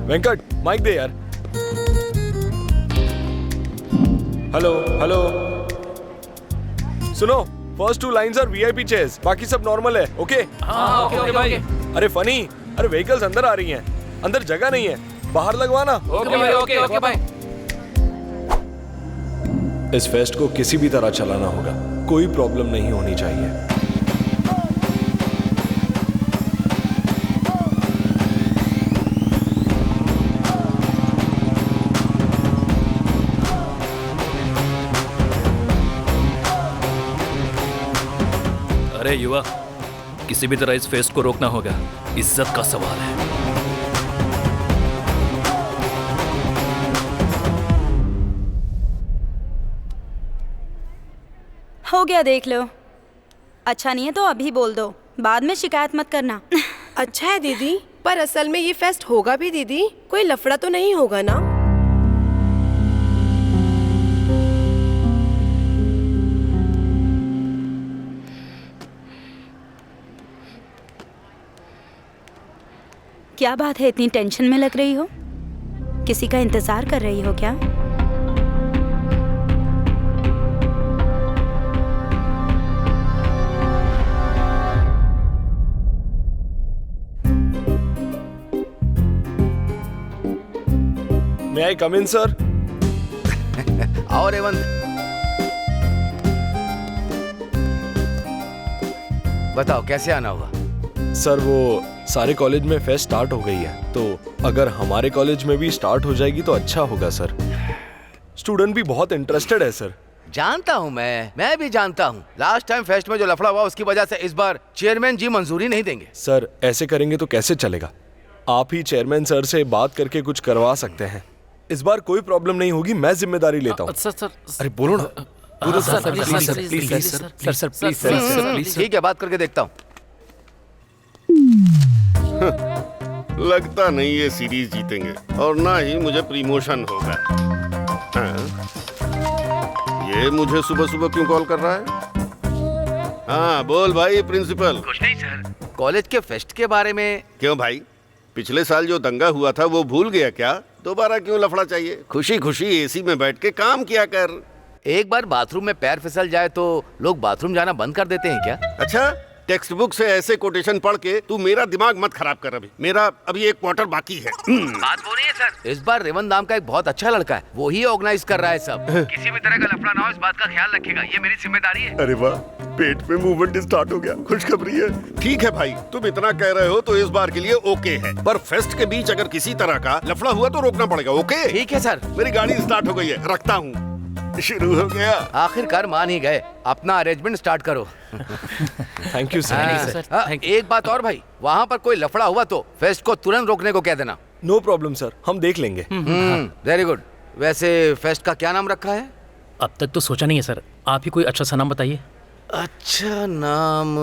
Venkat mic दे यार। Hello hello, सुनो, first 2 lines are VIP chairs, बाकी सब नॉर्मल है। ओके ओके भाई। अरे फनी, अरे व्हीकल्स अंदर आ रही हैं, अंदर जगह नहीं है, बाहर लगवाना। ओके भाई। इस फेस्ट को किसी भी तरह चलाना होगा, कोई प्रॉब्लम नहीं होनी चाहिए। अरे युवा, किसी भी तरह इस फेस्ट को रोकना होगा, इज्जत का सवाल है। हो गया, देख लो। अच्छा नहीं है तो अभी बोल दो, बाद में शिकायत मत करना। अच्छा है दीदी, पर असल में ये फेस्ट होगा भी दीदी? कोई लफड़ा तो नहीं होगा ना? क्या बात है, इतनी टेंशन में लग रही हो? किसी का इंतजार कर रही हो क्या? May I come in, sir? आओ रेवंत, बताओ कैसे आना हुआ? सर वो सारे कॉलेज में फेस्ट स्टार्ट हो गई है, तो अगर हमारे कॉलेज में भी स्टार्ट हो जाएगी तो अच्छा होगा सर। स्टूडेंट भी बहुत इंटरेस्टेड है सर। जानता हूँ, मैं भी जानता हूँ। लास्ट टाइम फेस्ट में जो लफड़ा हुआ उसकी वजह से इस बार चेयरमैन जी मंजूरी नहीं देंगे। सर ऐसे करेंगे तो कैसे चलेगा? आप ही चेयरमैन सर से बात करके कुछ करवा सकते हैं। इस बार कोई प्रॉब्लम नहीं होगी, मैं जिम्मेदारी लेता हूँ। सर अरे बोलो ना। प्लीज। ठीक है, बात करके देखता हूँ। लगता नहीं ये सीरीज जीतेंगे और ना ही मुझे प्रमोशन होगा। हाँ? ये मुझे सुबह सुबह क्यों कॉल कर रहा है? हाँ बोल भाई प्रिंसिपल। कुछ नहीं सर, कॉलेज के फेस्ट के बारे में। क्यों भाई, पिछले साल जो दंगा हुआ था वो भूल गया क्या? दोबारा क्यों लफड़ा चाहिए? खुशी खुशी एसी में बैठ के काम किया कर। एक बार बाथरूम में पैर फिसल जाए तो लोग बाथरूम जाना बंद कर देते हैं क्या? अच्छा, टेक्स्ट बुक से ऐसे कोटेशन पढ़ के तू मेरा दिमाग मत खराब कर। मेरा अभी एक क्वार्टर बाकी है। बात वो नहीं है सर, इस बार रेवंत नाम का एक बहुत अच्छा लड़का है, वो ही ऑर्गेनाइज कर रहा है सब। किसी भी तरह का लफड़ा ना हो, इस बात का ख्याल रखेगा, ये मेरी जिम्मेदारी है। अरे वाह, पेट में मूवमेंट स्टार्ट हो गया, खुशखबरी है। ठीक है भाई, तुम इतना कह रहे हो तो इस बार के लिए ओके है, पर फेस्ट के बीच अगर किसी तरह का लफड़ा हुआ तो रोकना पड़ेगा। ओके ठीक है सर। मेरी गाड़ी स्टार्ट हो गई है, रखता हूँ। शुरू हो गया। आखिरकार मान ही गए, अपना अरेंजमेंट स्टार्ट करो। Thank you sir. एक बात और भाई, वहाँ पर कोई लफड़ा हुआ तो फेस्ट को तुरंत रोकने को कह देना। नो प्रॉब्लम सर, हम देख लेंगे। Very good. वैसे फेस्ट का क्या नाम रखा है? अब तक तो सोचा नहीं है सर, आप ही कोई अच्छा सा नाम बताइए। अच्छा नाम,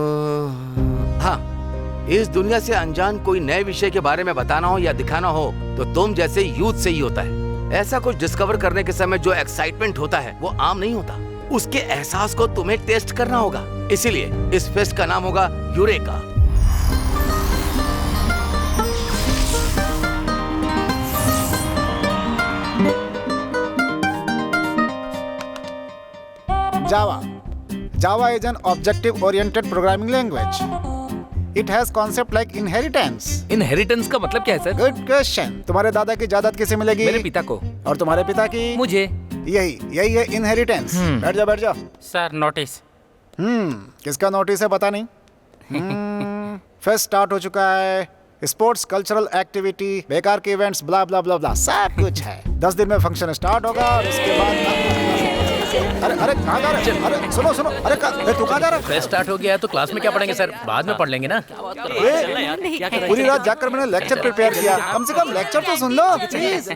हाँ, इस दुनिया से अनजान कोई नए विषय के बारे में बताना हो या दिखाना हो तो तुम जैसे यूथ से ही होता है। ऐसा कुछ डिस्कवर करने के समय जो एक्साइटमेंट होता है वो आम नहीं होता, उसके एहसास को तुम्हें टेस्ट करना होगा। इसीलिए इस फेस्ट का नाम होगा eureka. Java is an objective-oriented programming language. It has concept like inheritance. Inheritance का मतलब क्या है सर? Good question. तुम्हारे दादा की जायदाद किसे मिलेगी? मेरे पिता को। और तुम्हारे पिता की? मुझे। यही है इनहेरिटेंस। बैठ जाओ। Sir notice. किसका नोटिस है पता नहीं। फेस्ट स्टार्ट हो चुका है, स्पोर्ट्स कल्चरल एक्टिविटी, बेकार के इवेंट्स, ब्ला ब्ला ब्ला ब्ला, सब कुछ है। 10 दिन में फंक्शन स्टार्ट होगा और उसके बाद अरे कहाँ जा रहे? अरे सुनो अरे तू कहाँ जा रहा है? फेस्ट स्टार्ट हो गया है तो क्लास में क्या पढ़ेंगे सर? बाद में पढ़ लेंगे ना। पूरी रात जाकर मैंने लेक्चर प्रिपेयर किया, कम से कम लेक्चर तो सुन लो प्लीज।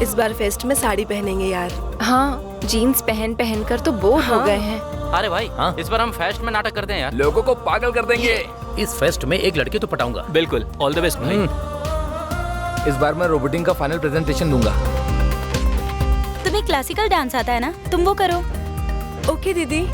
इस बार फेस्ट में साड़ी पहनेंगे यार। हाँ, जीन्स पहन कर तो बोर हो गए हैं। अरे भाई, हाँ? इस बार हम फेस्ट में नाटक करते हैं यार, लोगों को पागल कर देंगे। इस फेस्ट में एक लड़की तो पटाऊंगा। बिल्कुल, ऑल द बेस्ट भाई। इस बार मैं रोबोटिंग का फाइनल प्रेजेंटेशन दूंगा। तुम्हें क्लासिकल डांस आता है ना, तुम वो करो। ओके दीदी।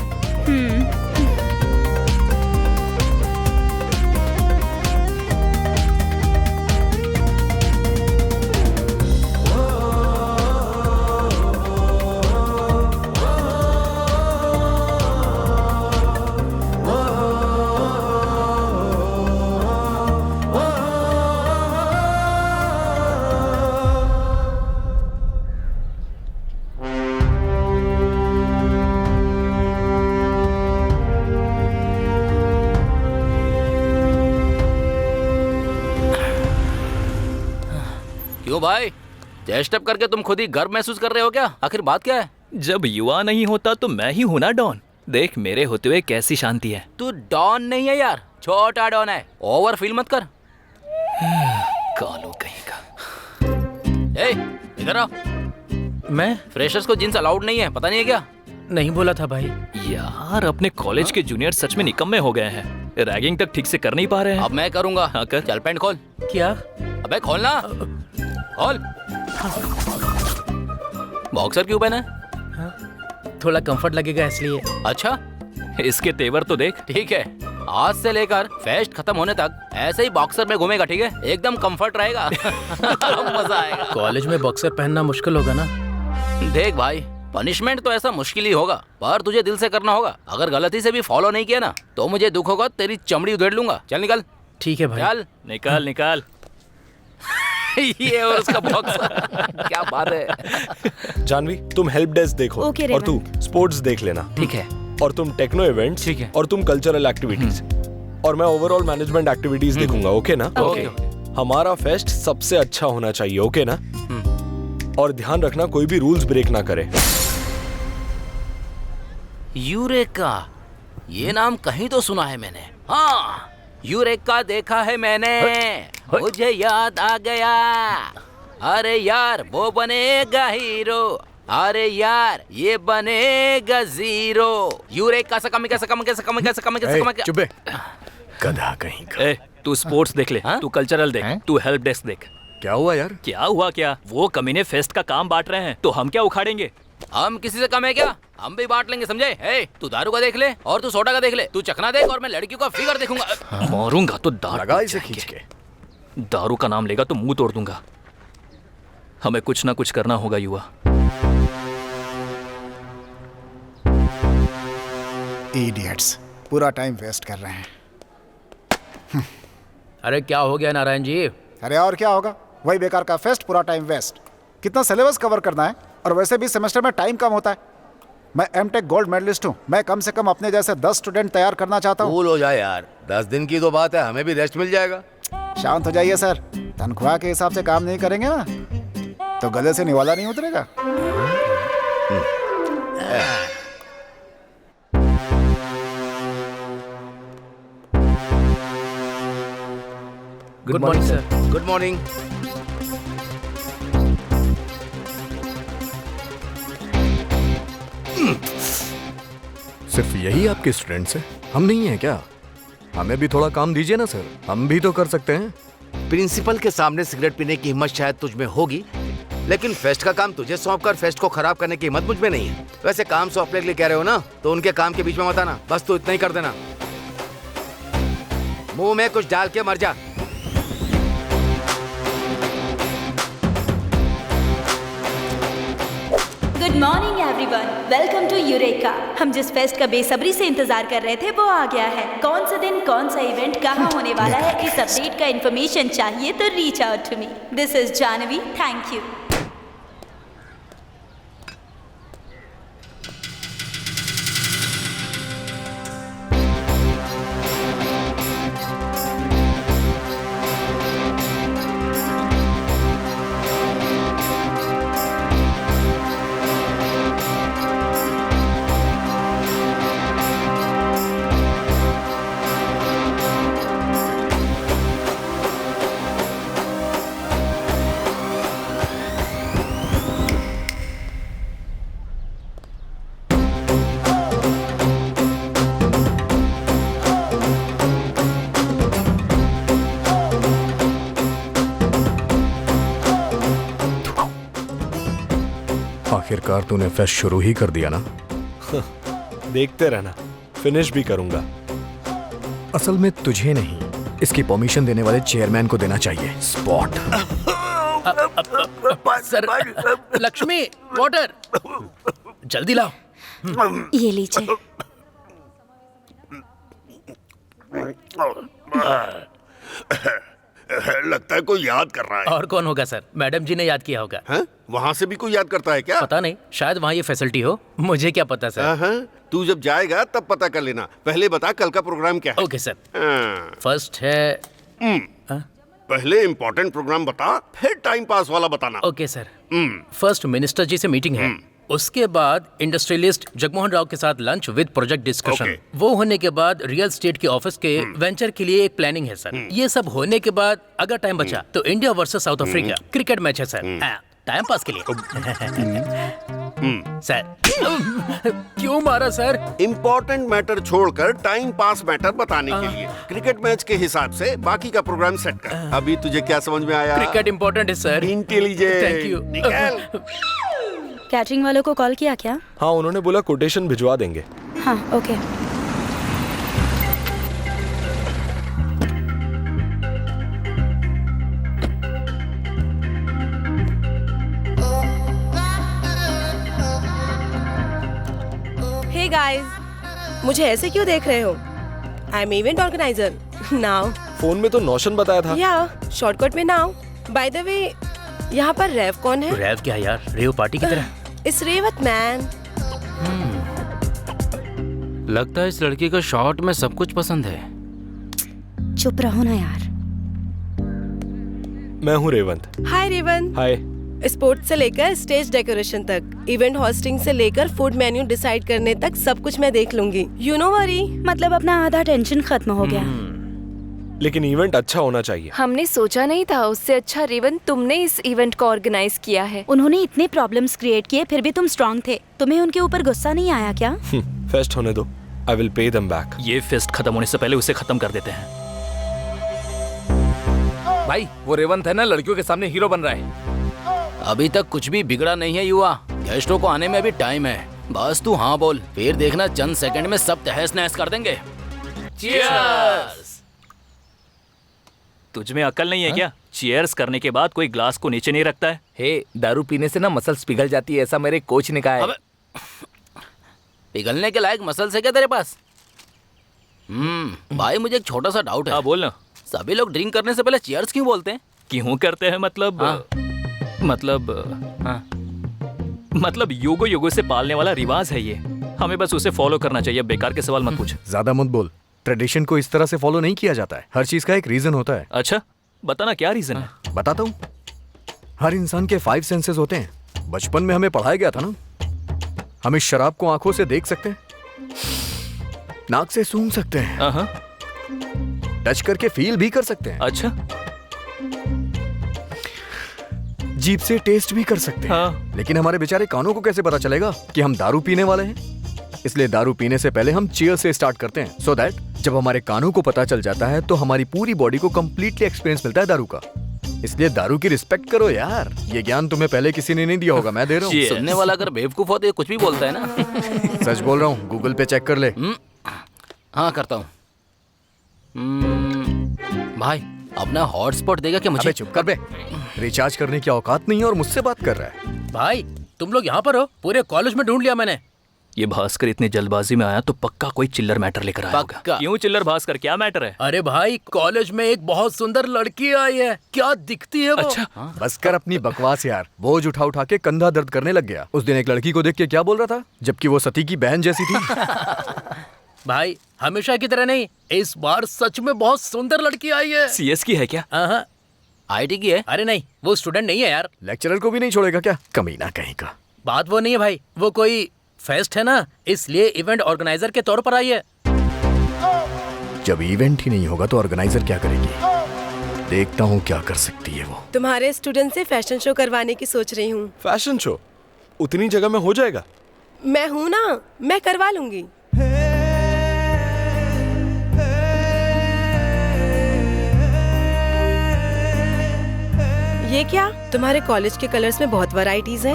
क्यों भाई, चेस्ट अप करके तुम खुद ही गर्व महसूस कर रहे हो क्या? आखिर बात क्या है? जब युवा नहीं होता तो मैं ही हूं ना डॉन। देख मेरे होते हुए कैसी शांति है। तू डॉन नहीं है यार, छोटा डॉन है। ओवर फील मत कर। कालू कहीं का। ए, इधर आओ। मैं फ्रेशर्स को जींस अलाउड नहीं है, पता नहीं है क्या? नहीं बोला था भाई। यार अपने कॉलेज के जूनियर सच में निकम्मे हो गए हैं। रैगिंग तक ठीक से कर नहीं पा रहे हैं। अब मैं करूंगा। हाँ कर। चल पैंट खोल। क्या? अबे खोलना। खोल। बॉक्सर क्यों पहना है? थोड़ा कंफर्ट लगेगा इसलिए। अच्छा, इसके तेवर तो देख। ठीक है। आज से लेकर फेस्ट खत्म होने तक ऐसे ही बॉक्सर में घूमेगा, ठीक है? एकदम कंफर्ट रहेगा। मजा आएगा। कॉलेज में बॉक्सर पहनना मुश्किल होगा ना? देख भाई, पनिशमेंट तो ऐसा मुश्किल ही होगा, पर तुझे दिल से करना होगा। अगर गलती से भी फॉलो नहीं किया ना तो मुझे दुख होगा, तेरी चमड़ी उधेड़ लूंगा। चल निकल। ठीक है भाई। चल निकाल निकाल। ये और उसका बॉक्सर। क्या बात है। जानवी तुम हेल्प डेस्क देखो ओके, और तू रेवंत। स्पोर्ट्स देख लेना। ठीक है। और तुम टेक्नो इवेंट्स ठीक है। और तुम कल्चरल एक्टिविटीज और मैं ओवरऑल मैनेजमेंट एक्टिविटीज देखूंगा। ओके ना? ओके। हमारा फेस्ट सबसे अच्छा होना चाहिए। ओके ना? और ध्यान रखना कोई भी रूल्स ब्रेक ना करे। यूरेका, ये नाम कहीं तो सुना है मैंने। हाँ, यूरेका देखा है मैंने। मुझे याद आ गया। अरे यार वो बनेगा हीरो। अरे यार ये बनेगा जीरो। यूरेका सकम चुप है। गधा कहीं का। ए, तू स्पोर्ट्स देख ले। हाँ? तू कल्चरल देख। तू हेल्प डेस्क देख। क्या हुआ यार? क्या हुआ क्या? वो कमीने फेस्ट का काम बांट रहे हैं तो हम क्या उखाड़ेंगे? हम किसी से कम है क्या? हम भी बांट लेंगे, समझे? हे, तू दारू का देख ले और तू सोडा का देख ले। तू चखना देख और मैं लड़कियों का फिगर देखूंगा। मारूंगा तो दांत लगा टूट इसे जाएंगे। खींच के। दारू का नाम लेगा तो मुंह तोड़ दूंगा। हमें कुछ ना कुछ करना होगा युवा। इडियट्स, पूरा टाइम वेस्ट कर रहे हैं। अरे क्या हो गया नारायण जी? अरे और क्या होगा, वही बेकार का फेस्ट, पूरा टाइम वेस्ट। कितना सिलेबस कवर करना है, और वैसे भी सेमेस्टर में टाइम कम होता है। मैं एमटेक गोल्ड मेडलिस्ट हूँ, मैं कम से कम अपने जैसे 10 स्टूडेंट तैयार करना चाहता हूँ। कूल हो जाए यार, 10 दिन की तो बात है, हमें भी रेस्ट मिल जाएगा। शांत हो जाइए सर, तनख्वाह के हिसाब से काम नहीं करेंगे ना तो गले से निवाला नहीं उतरेगा। Good morning sir. Good morning. सिर्फ यही आपके स्टूडेंट्स हैं? हम नहीं हैं क्या? हमें भी थोड़ा काम दीजिए ना सर, हम भी तो कर सकते हैं। प्रिंसिपल के सामने सिगरेट पीने की हिम्मत शायद तुझ में होगी, लेकिन फेस्ट का काम तुझे सौंपकर फेस्ट को खराब करने की हिम्मत मुझ में नहीं है। वैसे काम सौंपने के लिए कह रहे हो ना, तो उनके काम के बीच में मत आना, बस तू इतना ही कर देना। मुंह में कुछ डाल के मर जा। Good morning everyone, welcome to Eureka. हम जिस फेस्ट का बेसब्री से इंतजार कर रहे थे वो आ गया है। कौन सा दिन, कौन सा इवेंट, कहाँ होने वाला है, इस अपडेट का इन्फॉर्मेशन चाहिए तो reach out to me. This is Janvi, thank you. आखिरकार तूने फेस्ट शुरू ही कर दिया ना। देखते रहना, फिनिश भी करूंगा। असल में तुझे नहीं, इसकी परमिशन देने वाले चेयरमैन को देना चाहिए। स्पॉट। सर, लक्ष्मी वाटर जल्दी लाओ। ये लीजिए। लगता है कोई याद कर रहा है। और कौन होगा सर? मैडम जी ने याद किया होगा। हैं? वहाँ से भी कोई याद करता है क्या? पता नहीं, शायद वहाँ ये फैसिलिटी हो, मुझे क्या पता सर। हाँ, तू जब जाएगा तब पता कर लेना। पहले बता कल का प्रोग्राम क्या है? Okay sir. हाँ। फर्स्ट है पहले इम्पोर्टेंट प्रोग्राम बता, फिर टाइम पास वाला बताना। Okay sir. फर्स्ट मिनिस्टर जी से मीटिंग है, उसके बाद इंडस्ट्रियलिस्ट जगमोहन राव के साथ लंच विद प्रोजेक्ट डिस्कशन। वो होने के बाद रियल एस्टेट के ऑफिस के वेंचर के लिए एक प्लानिंग है सर। ये सब होने के बाद अगर टाइम बचा तो India versus south Africa cricket match है सर, टाइम पास के लिए। सर क्यों मारा सर? इम्पोर्टेंट मैटर छोड़कर टाइम पास मैटर बताने के लिए क्रिकेट मैच के हिसाब से बाकी का प्रोग्राम सेट कर। अभी तुझे क्या समझ में आया? क्रिकेट इम्पोर्टेंट है sir. Intelligent. Thank you. Catering वालों को कॉल किया क्या? हाँ, उन्होंने बोला कोटेशन भिजवा देंगे। हाँ, ओके। हे गाइस, मुझे ऐसे क्यों देख रहे हो? I am event organiser now. Phone में तो नौशन बताया था। या शॉर्टकट में नाउ। बाय द वे, यहाँ पर रैव कौन है? रैव क्या यार, रेव पार्टी की तरह। इस रेवत मैन। लगता है इस लड़की को शॉर्ट में सब कुछ पसंद है। चुप रहो ना यार। मैं हूँ रेवंत। हाय रेवंत। हाय। स्पोर्ट्स से लेकर स्टेज डेकोरेशन तक, इवेंट होस्टिंग से लेकर फूड मेन्यू डिसाइड करने तक सब कुछ मैं देख लूंगी। You know worry. मतलब अपना आधा टेंशन खत्म हो गया। लेकिन इवेंट अच्छा होना चाहिए। हमने सोचा नहीं था, उससे अच्छा रेवंत तुमने इस इवेंट को ऑर्गेनाइज किया है। उन्होंने इतने प्रॉब्लम्स क्रिएट किए, फिर भी तुम स्ट्रांग थे। तुम्हें उनके ऊपर गुस्सा नहीं आया क्या? फेस्ट होने दो, I will pay them back. ये फेस्ट खत्म होने से पहले उसे खत्म कर देते हैं। भाई वो रेवंत है ना, लड़कियों के सामने हीरो बन रहा है। अभी तक कुछ भी बिगड़ा नहीं है युवा, गेस्टों को आने में अभी टाइम है। बस तू हाँ बोल, फिर देखना चंद सेकंड में सब तहस नहस कर देंगे। चीयर्स। तुझमें अकल नहीं है क्या? चीयर्स करने के बाद कोई ग्लास को नीचे नहीं रखता है। हे, दारू पीने से ना मसल्स पिघल जाती है, ऐसा मेरे कोच ने कहा है। पिघलने के लायक मसल्स है क्या तेरे पास? भाई मुझे एक छोटा सा डाउट है। हाँ बोल ना। सभी लोग ड्रिंक करने से पहले चीयर्स क्यों बोलते हैं? क्यों करते हैं मतलब? मतलब युगों युगों से पालने वाला रिवाज है ये, हमें बस उसे फॉलो करना चाहिए। बेकार के सवाल मत पूछ। ज्यादा मत बोल। ट्रेडिशन को इस तरह से फॉलो नहीं किया जाता है, हर चीज का एक रीजन होता है। अच्छा बताना क्या रीजन है? बताता हूँ। हर इंसान के 5 सेंसेस होते हैं। बचपन में हमें पढ़ाया गया था ना, हम इस शराब को आंखों से देख सकते हैं, नाक से सूंघ सकते हैं, टच करके फील भी कर सकते हैं। अच्छा। जीभ से टेस्ट भी कर सकते हैं। लेकिन हमारे बेचारे कानों को कैसे पता चलेगा कि हम दारू पीने वाले हैं? इसलिए दारू पीने से पहले हम चीयर से स्टार्ट करते हैं, सो दैट जब हमारे कानों को पता चल जाता है तो हमारी पूरी बॉडी को कंप्लीटली एक्सपीरियंस मिलता है दारू का। इसलिए दारू की रिस्पेक्ट करो यार, ये ज्ञान तुम्हें पहले किसी ने नहीं दिया होगा, मैं दे रहा हूँ। सुनने वाला अगर बेवकूफ हो तो ये कुछ भी बोलता है ना। सच बोल रहा हूँ, गूगल पे चेक कर ले। हाँ करता हूँ। भाई अपना हॉटस्पॉट देगा क्या मुझे? अबे चुप कर बे, रिचार्ज करने की औकात नहीं है और मुझसे बात कर रहा है। भाई तुम लोग यहाँ पर हो? पूरे कॉलेज में ढूंढ लिया मैंने। ये भास्कर इतनी जल्दबाजी में आया तो पक्का कोई चिल्लर मैटर लेकर आया होगा। क्यों चिल्लर भास्कर, क्या मैटर है? अरे भाई कॉलेज में एक बहुत सुंदर लड़की आई है, क्या दिखती है वो। अच्छा बस कर अपनी बकवास यार, बोझ उठा उठा के कंधा दर्द करने लग गया। उस दिन एक लड़की को देख के क्या बोल रहा था, जबकि वो सती की बहन जैसी थी। भाई हमेशा की तरह नहीं, इस बार सच में बहुत सुंदर लड़की आई है। CS की है क्या? IT की है? अरे नहीं, वो स्टूडेंट नहीं है यार। लेक्चरर को भी नहीं छोड़ेगा क्या, कमीना कहीं का। बात वो नहीं है भाई, वो कोई फेस्ट है ना, इसलिए इवेंट ऑर्गेनाइजर के तौर पर आई है। जब इवेंट ही नहीं होगा तो ऑर्गेनाइजर क्या करेगी? देखता हूँ क्या कर सकती है वो। तुम्हारे स्टूडेंट से फैशन शो करवाने की सोच रही हूँ। फैशन शो उतनी जगह में हो जाएगा? मैं हूँ ना, मैं करवा लूंगी। ये क्या, तुम्हारे कॉलेज के कलर्स में बहुत वैरायटीज हैं।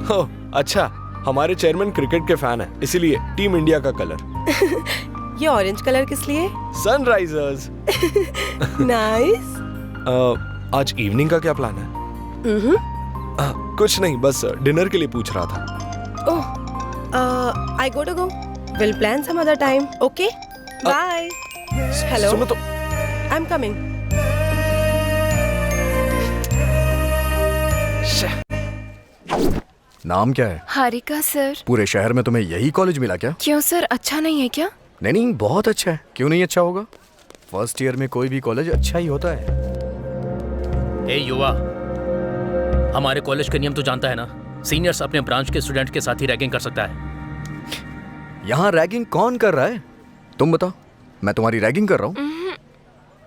हो अच्छा, हमारे चेयरमैन क्रिकेट के फैन है, इसीलिए टीम इंडिया का कलर। ये ऑरेंज कलर किस लिए? सनराइजर्स। नाइस। आज इवनिंग का क्या प्लान है? कुछ नहीं, बस डिनर के लिए पूछ रहा था। Oh, I go to go. Will plan some other time. Okay, bye. Hello, सुनो तो, आई एम कमिंग। नाम क्या है? हारिका सर। पूरे शहर में तुम्हें यही कॉलेज मिला क्या? क्यों सर, अच्छा नहीं है क्या? नहीं, बहुत अच्छा है। क्यों नहीं अच्छा होगा? फर्स्ट ईयर में कोई भी कॉलेज अच्छा ही होता है। ए युवा, हमारे कॉलेज के नियम तो जानता है ना? सीनियर्स अपने ब्रांच के स्टूडेंट के साथ ही रैगिंग कर सकता है। यहाँ रैगिंग कौन कर रहा है? तुम बताओ, मैं तुम्हारी रैगिंग कर रहा हूँ?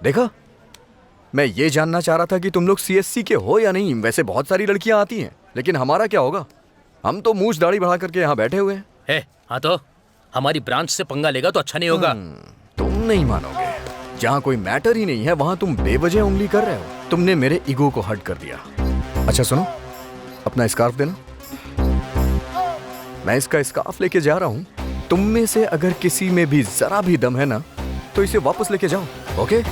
देखा, मैं ये जानना चाह रहा था कि तुम लोग CSC के हो या नहीं। वैसे बहुत सारी लड़कियां आती हैं, लेकिन हमारा क्या होगा? हम तो मूछ दाढ़ी बढ़ा करके यहाँ बैठे हुए हैं। हाँ तो हमारी ब्रांच से पंगा लेगा तो अच्छा नहीं होगा। तुम नहीं मानोगे, जहाँ कोई मैटर ही नहीं है वहाँ तुम बेवजह उंगली कर रहे हो। तुमने मेरे ईगो को हर्ट कर दिया। अच्छा सुनो, अपना स्कार्फ देना। मैं इसका स्कार्फ लेके जा रहा हूँ। तुम में से अगर किसी में भी जरा भी दम है ना, तो इसे वापस लेके जाओ। ओके?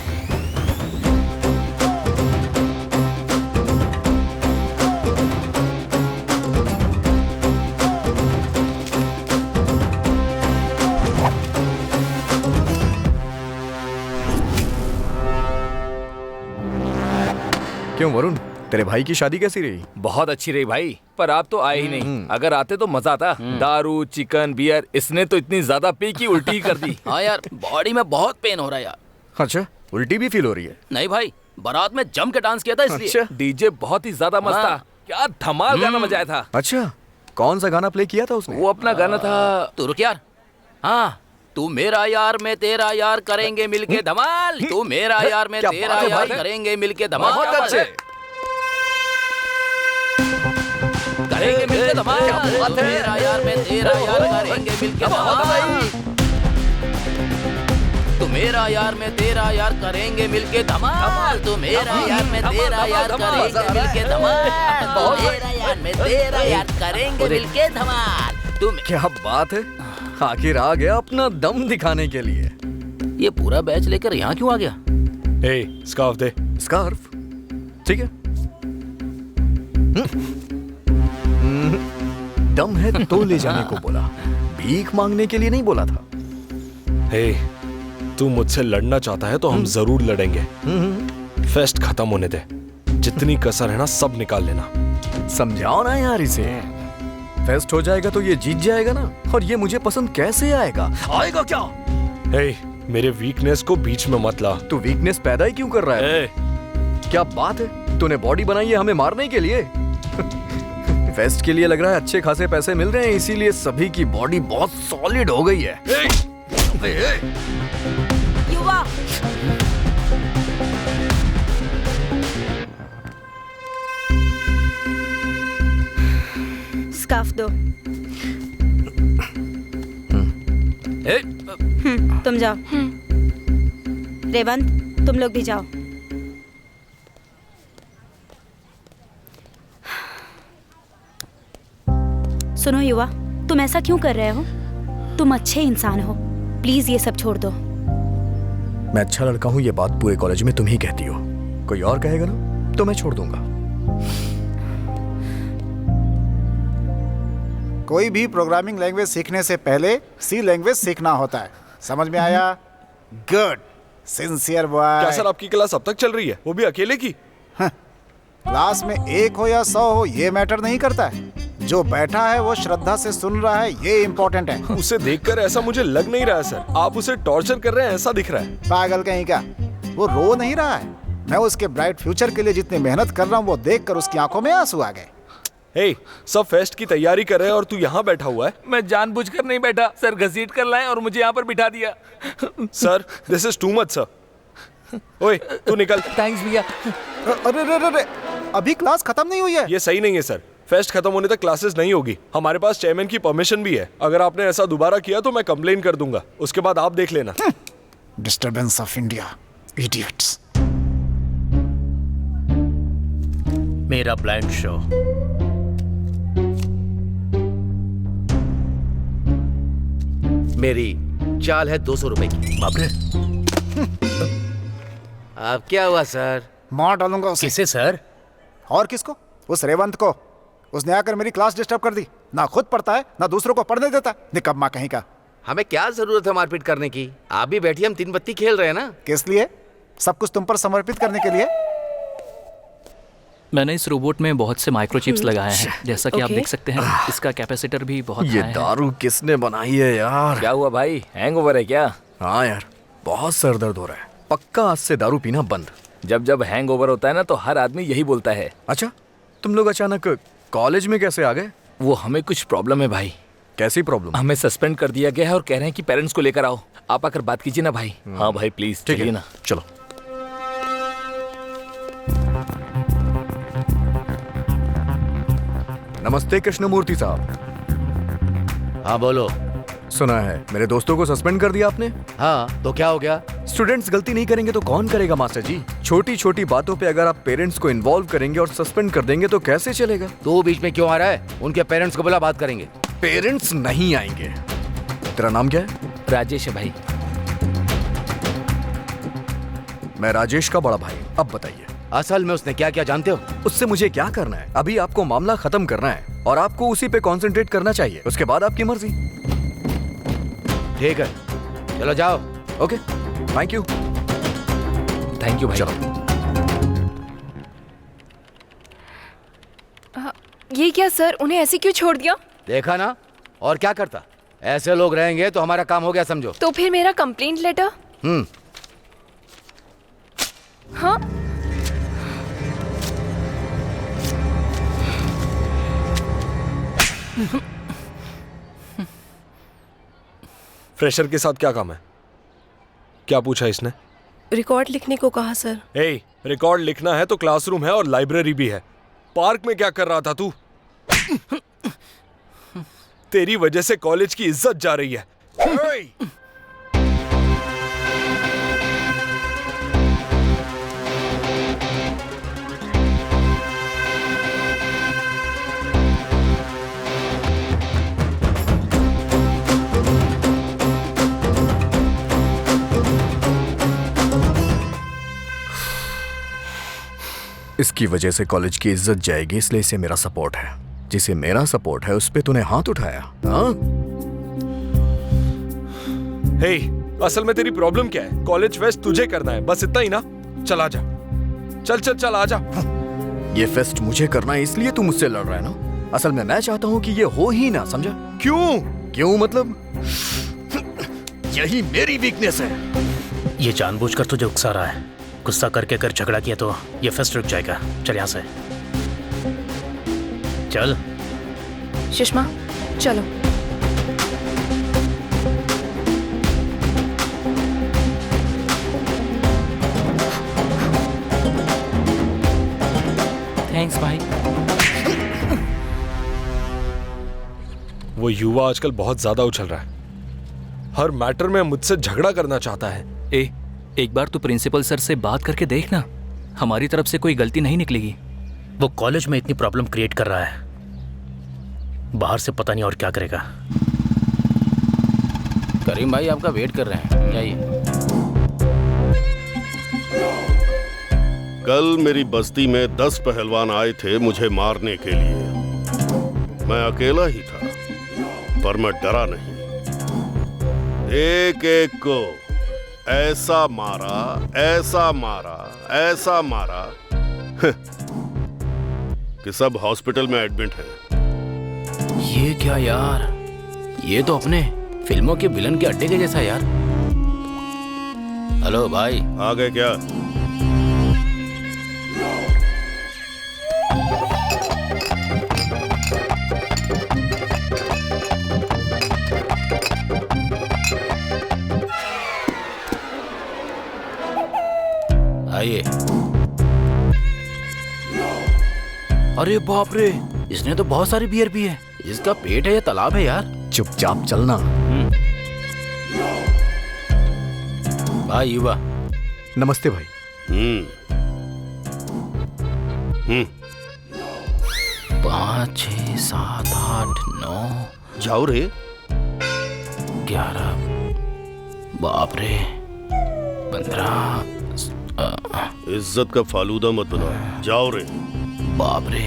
क्यों वरुण, तेरे भाई की शादी कैसी रही? बहुत अच्छी रही भाई, पर आप तो आए ही नहीं। अगर आते तो मजा आता। दारू, चिकन, बियर, इसने तो इतनी ज्यादा पी की उल्टी कर दी। हाँ यार, बॉडी में बहुत पेन हो रहा है यार। अच्छा, उल्टी भी फील हो रही है? नहीं भाई, बारात में जम के डांस किया था इसलिए। अच्छा। डीजे बहुत ही ज्यादा मस्त था। क्या धमाल गाना बजाया था। अच्छा, कौन सा गाना प्ले किया था उसने? वो अपना गाना था। तू रुक यार। हाँ, तू मेरा यार मैं तेरा यार करेंगे मिलके धमाल। तू मेरा यार मैं तेरा यार करेंगे मिलके धमाल। बहुत अच्छे। करेंगे मिलके धमाल। तू मेरा यार मैं तेरा यार करेंगे मिलके धमाल। तू मेरा यार मैं तेरा यार करेंगे मिलके धमाल। तू मेरा यार मैं तेरा यार करेंगे मिलके धमाल। तू मेरा यार मैं तेरा यार करेंगे मिलके धमाल। क्या बात है, आखिर आ गया अपना दम दिखाने के लिए। ये पूरा बैच लेकर यहाँ क्यों आ गया? स्कार्फ दे। स्कार्फ? ठीक है। दम है तो ले जाने को बोला, भीख मांगने के लिए नहीं बोला था। तू मुझसे लड़ना चाहता है तो हम जरूर लड़ेंगे। फेस्ट खत्म होने दे, जितनी कसर है ना सब निकाल लेना। समझाओ ना यार इसे। फेस्ट हो जाएगा तो ये जीत जाएगा ना, और ये मुझे पसंद कैसे आएगा? आएगा क्या? मेरे वीकनेस को बीच में मत ला। तू वीकनेस पैदा ही क्यों कर रहा है? क्या बात है, तूने बॉडी बनाई है हमें मारने के लिए? फेस्ट के लिए लग रहा है अच्छे खासे पैसे मिल रहे हैं, इसीलिए सभी की बॉडी बहुत सॉलिड हो गई है। युवा, स्कार्फ दो। तुम जाओ। रेवंत, तुम लोग भी जाओ। सुनो युवा, तुम ऐसा क्यों कर रहे हो? तुम अच्छे इंसान हो, प्लीज ये सब छोड़ दो। मैं अच्छा लड़का हूँ, ये बात पूरे कॉलेज में तुम ही कहती हो। कोई और कहेगा ना तो मैं छोड़ दूंगा। कोई भी प्रोग्रामिंग लैंग्वेज सीखने से पहले सी लैंग्वेज सीखना होता है। समझ में आया? Good, sincere boy. क्या सर आपकी क्लास अब तक चल रही है, वो भी अकेले की? क्लास में 1 हो या 100 हो ये मैटर नहीं करता है। जो बैठा है वो श्रद्धा से सुन रहा है, ये इम्पोर्टेंट है। उसे देखकर ऐसा मुझे लग नहीं रहा है सर, आप उसे टॉर्चर कर रहे हैं ऐसा दिख रहा है। पागल कहीं का, वो रो नहीं रहा है। मैं उसके ब्राइट फ्यूचर के लिए जितनी मेहनत कर रहा हूँ वो देखकर उसकी आंखों में आंसू आ गए। सब फेस्ट की तैयारी कर रहे हैं और तू यहाँ बैठा हुआ है। मैं जानबूझकर नहीं बैठा सर, घसीट कर लाए और मुझे यहाँ पर बिठा दिया। Sir this is too much sir. ओए तू निकल। थैंक्स भैया। अरे अभी क्लास खत्म नहीं हुई है। ये सही नहीं है सर, फेस्ट खत्म होने तक क्लासेस नहीं होगी। हमारे पास चेयरमैन की परमिशन भी है। अगर आपने ऐसा दोबारा किया तो मैं कंप्लेन कर दूंगा, उसके बाद आप देख लेना। Disturbance of India, idiots. मेरा ब्लाइंड शो। मेरी चाल है 200 रुपए की। बाप रे। अब क्या हुआ सर? मार डालूंगा उसे। किसे सर? और किसको? उस रेवंत को। उसने आकर मेरी क्लास डिस्टर्ब कर दी। ना खुद पढ़ता है ना दूसरों को पढ़ने देता। निकम्मा कहीं का। हमें क्या जरूरत है मारपीट करने की? आप भी बैठिए, हम 3 बत्ती खेल रहे हैं ना। किस लिए? सब कुछ तुम पर समर्पित करने के लिए। मैंने इस रोबोट में बहुत से माइक्रोचिप्स लगाए हैं, जैसा कि आप देख सकते हैं। इसका कैपेसिटर भी बहुत ये हाई है। दारू किसने बनाई है यार? क्या हुआ भाई, हैंगओवर है क्या? हाँ यार, बहुत सर दर्द हो रहा है। पक्का आज से दारू पीना बंद। जब हैंगओवर होता है ना तो हर आदमी यही बोलता है। अच्छा, तुम लोग अचानक कॉलेज में कैसे आ गए? वो हमें कुछ प्रॉब्लम है भाई। कैसी प्रॉब्लम? हमें सस्पेंड कर दिया गया है और कह रहे हैं कि पेरेंट्स को लेकर आओ। आप आकर बात कीजिए ना भाई। हाँ भाई प्लीज, चलिए ना। चलो। नमस्ते कृष्णमूर्ति साहब। हाँ बोलो। सुना है मेरे दोस्तों को सस्पेंड कर दिया आपने? हाँ, तो क्या हो गया? स्टूडेंट्स गलती नहीं करेंगे तो कौन करेगा मास्टर जी? छोटी छोटी बातों पे अगर आप पेरेंट्स को इन्वॉल्व करेंगे और सस्पेंड कर देंगे तो कैसे चलेगा? तो बीच में क्यों आ रहा है? उनके पेरेंट्स को बुला, बात करेंगे। पेरेंट्स नहीं आएंगे। तेरा नाम क्या है? राजेश है भाई। मैं राजेश का बड़ा भाई। अब बताइए असल में उसने क्या किया जानते हो? उससे मुझे क्या करना है? अभी आपको मामला खत्म करना है और आपको उसी पे कंसंट्रेट करना चाहिए। उसके बाद आपकी मर्जी। ठीक है, चलो जाओ। Okay, thank you. Thank you भाई। चलो। ये क्या सर, उन्हें ऐसे क्यों छोड़ दिया? देखा ना, और क्या करता? ऐसे लोग रहेंगे तो हमारा काम हो गया समझो। तो फिर मेरा कंप्लेंट लेटर? हाँ, फ्रेशर के साथ क्या काम है? क्या पूछा इसने? रिकॉर्ड लिखने को कहा सर। ए, रिकॉर्ड लिखना है तो क्लासरूम है और लाइब्रेरी भी है। पार्क में क्या कर रहा था तू? तेरी वजह से कॉलेज की इज्जत जा रही है। इसकी वजह से कॉलेज की इज्जत जाएगी, इसलिए इसे मेरा सपोर्ट है। जिसे मेरा सपोर्ट है उस पे तूने हाथ उठाया। हाँ? हे, असल में तेरी प्रॉब्लम क्या है? कॉलेज फेस्ट तुझे करना है, बस इतना ही ना? चल आजा, चल चल चल आजा। ये फेस्ट मुझे करना है इसलिए तू मुझसे लड़ रहा है ना? असल में मैं चाहता हूँ कि ये हो ही ना, समझा? क्यों? क्यों मतलब यही मेरी वीकनेस है। ये जानबूझकर तुझे उकसा रहा है। गुस्सा करके अगर झगड़ा किया तो ये फेस्ट रुक जाएगा। चल यहाँ से चल। सुषमा चलो। थैंक्स भाई। वो युवा आजकल बहुत ज्यादा उछल रहा है। हर मैटर में मुझसे झगड़ा करना चाहता है। एक बार तो प्रिंसिपल सर से बात करके देख ना, हमारी तरफ से कोई गलती नहीं निकलेगी। वो कॉलेज में इतनी प्रॉब्लम क्रिएट कर रहा है, बाहर से पता नहीं और क्या करेगा। करीम भाई आपका वेट कर रहे हैं, जाइए। कल मेरी बस्ती में 10 पहलवान आए थे मुझे मारने के लिए। मैं अकेला ही था, पर मैं डरा नहीं। एक एक को ऐसा मारा, ऐसा मारा, ऐसा मारा कि सब हॉस्पिटल में एडमिट हैं। ये क्या यार, ये तो अपने फिल्मों के विलन के अड्डे के जैसा यार। हेलो भाई, आ गए क्या? आइए। अरे बाप रे, इसने तो बहुत सारी बियर पी है। इसका पेट है या तालाब है यार? चुपचाप चलना। भाई युवा। नमस्ते भाई। 5, 6, 7, 8, 9। जाओ रे। 11 बाप रे 15 इज्जत का फालूदा मत बनाओ, जाओ रे। बाप रे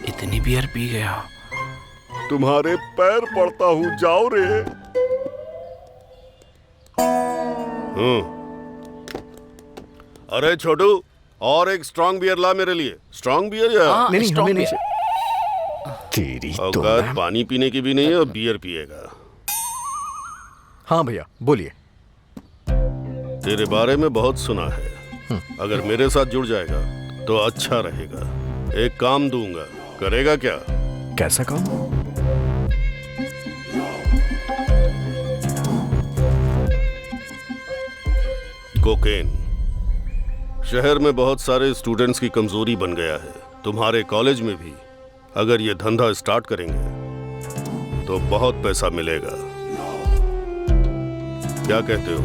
इतनी बियर पी गया। तुम्हारे पैर पड़ता हूँ, जाओ रे। अरे छोटू, और एक स्ट्रॉन्ग बियर ला मेरे लिए। स्ट्रॉन्ग बियर या नहीं हमें नहीं तेरी तो औकात पानी पीने की भी नहीं है और बियर पिएगा। हाँ भैया बोलिए। तेरे बारे में बहुत सुना है, अगर मेरे साथ जुड़ जाएगा तो अच्छा रहेगा। एक काम दूंगा, करेगा क्या? कैसा काम? कोकेन। शहर में बहुत सारे स्टूडेंट्स की कमजोरी बन गया है। तुम्हारे कॉलेज में भी अगर ये धंधा स्टार्ट करेंगे तो बहुत पैसा मिलेगा। क्या कहते हो?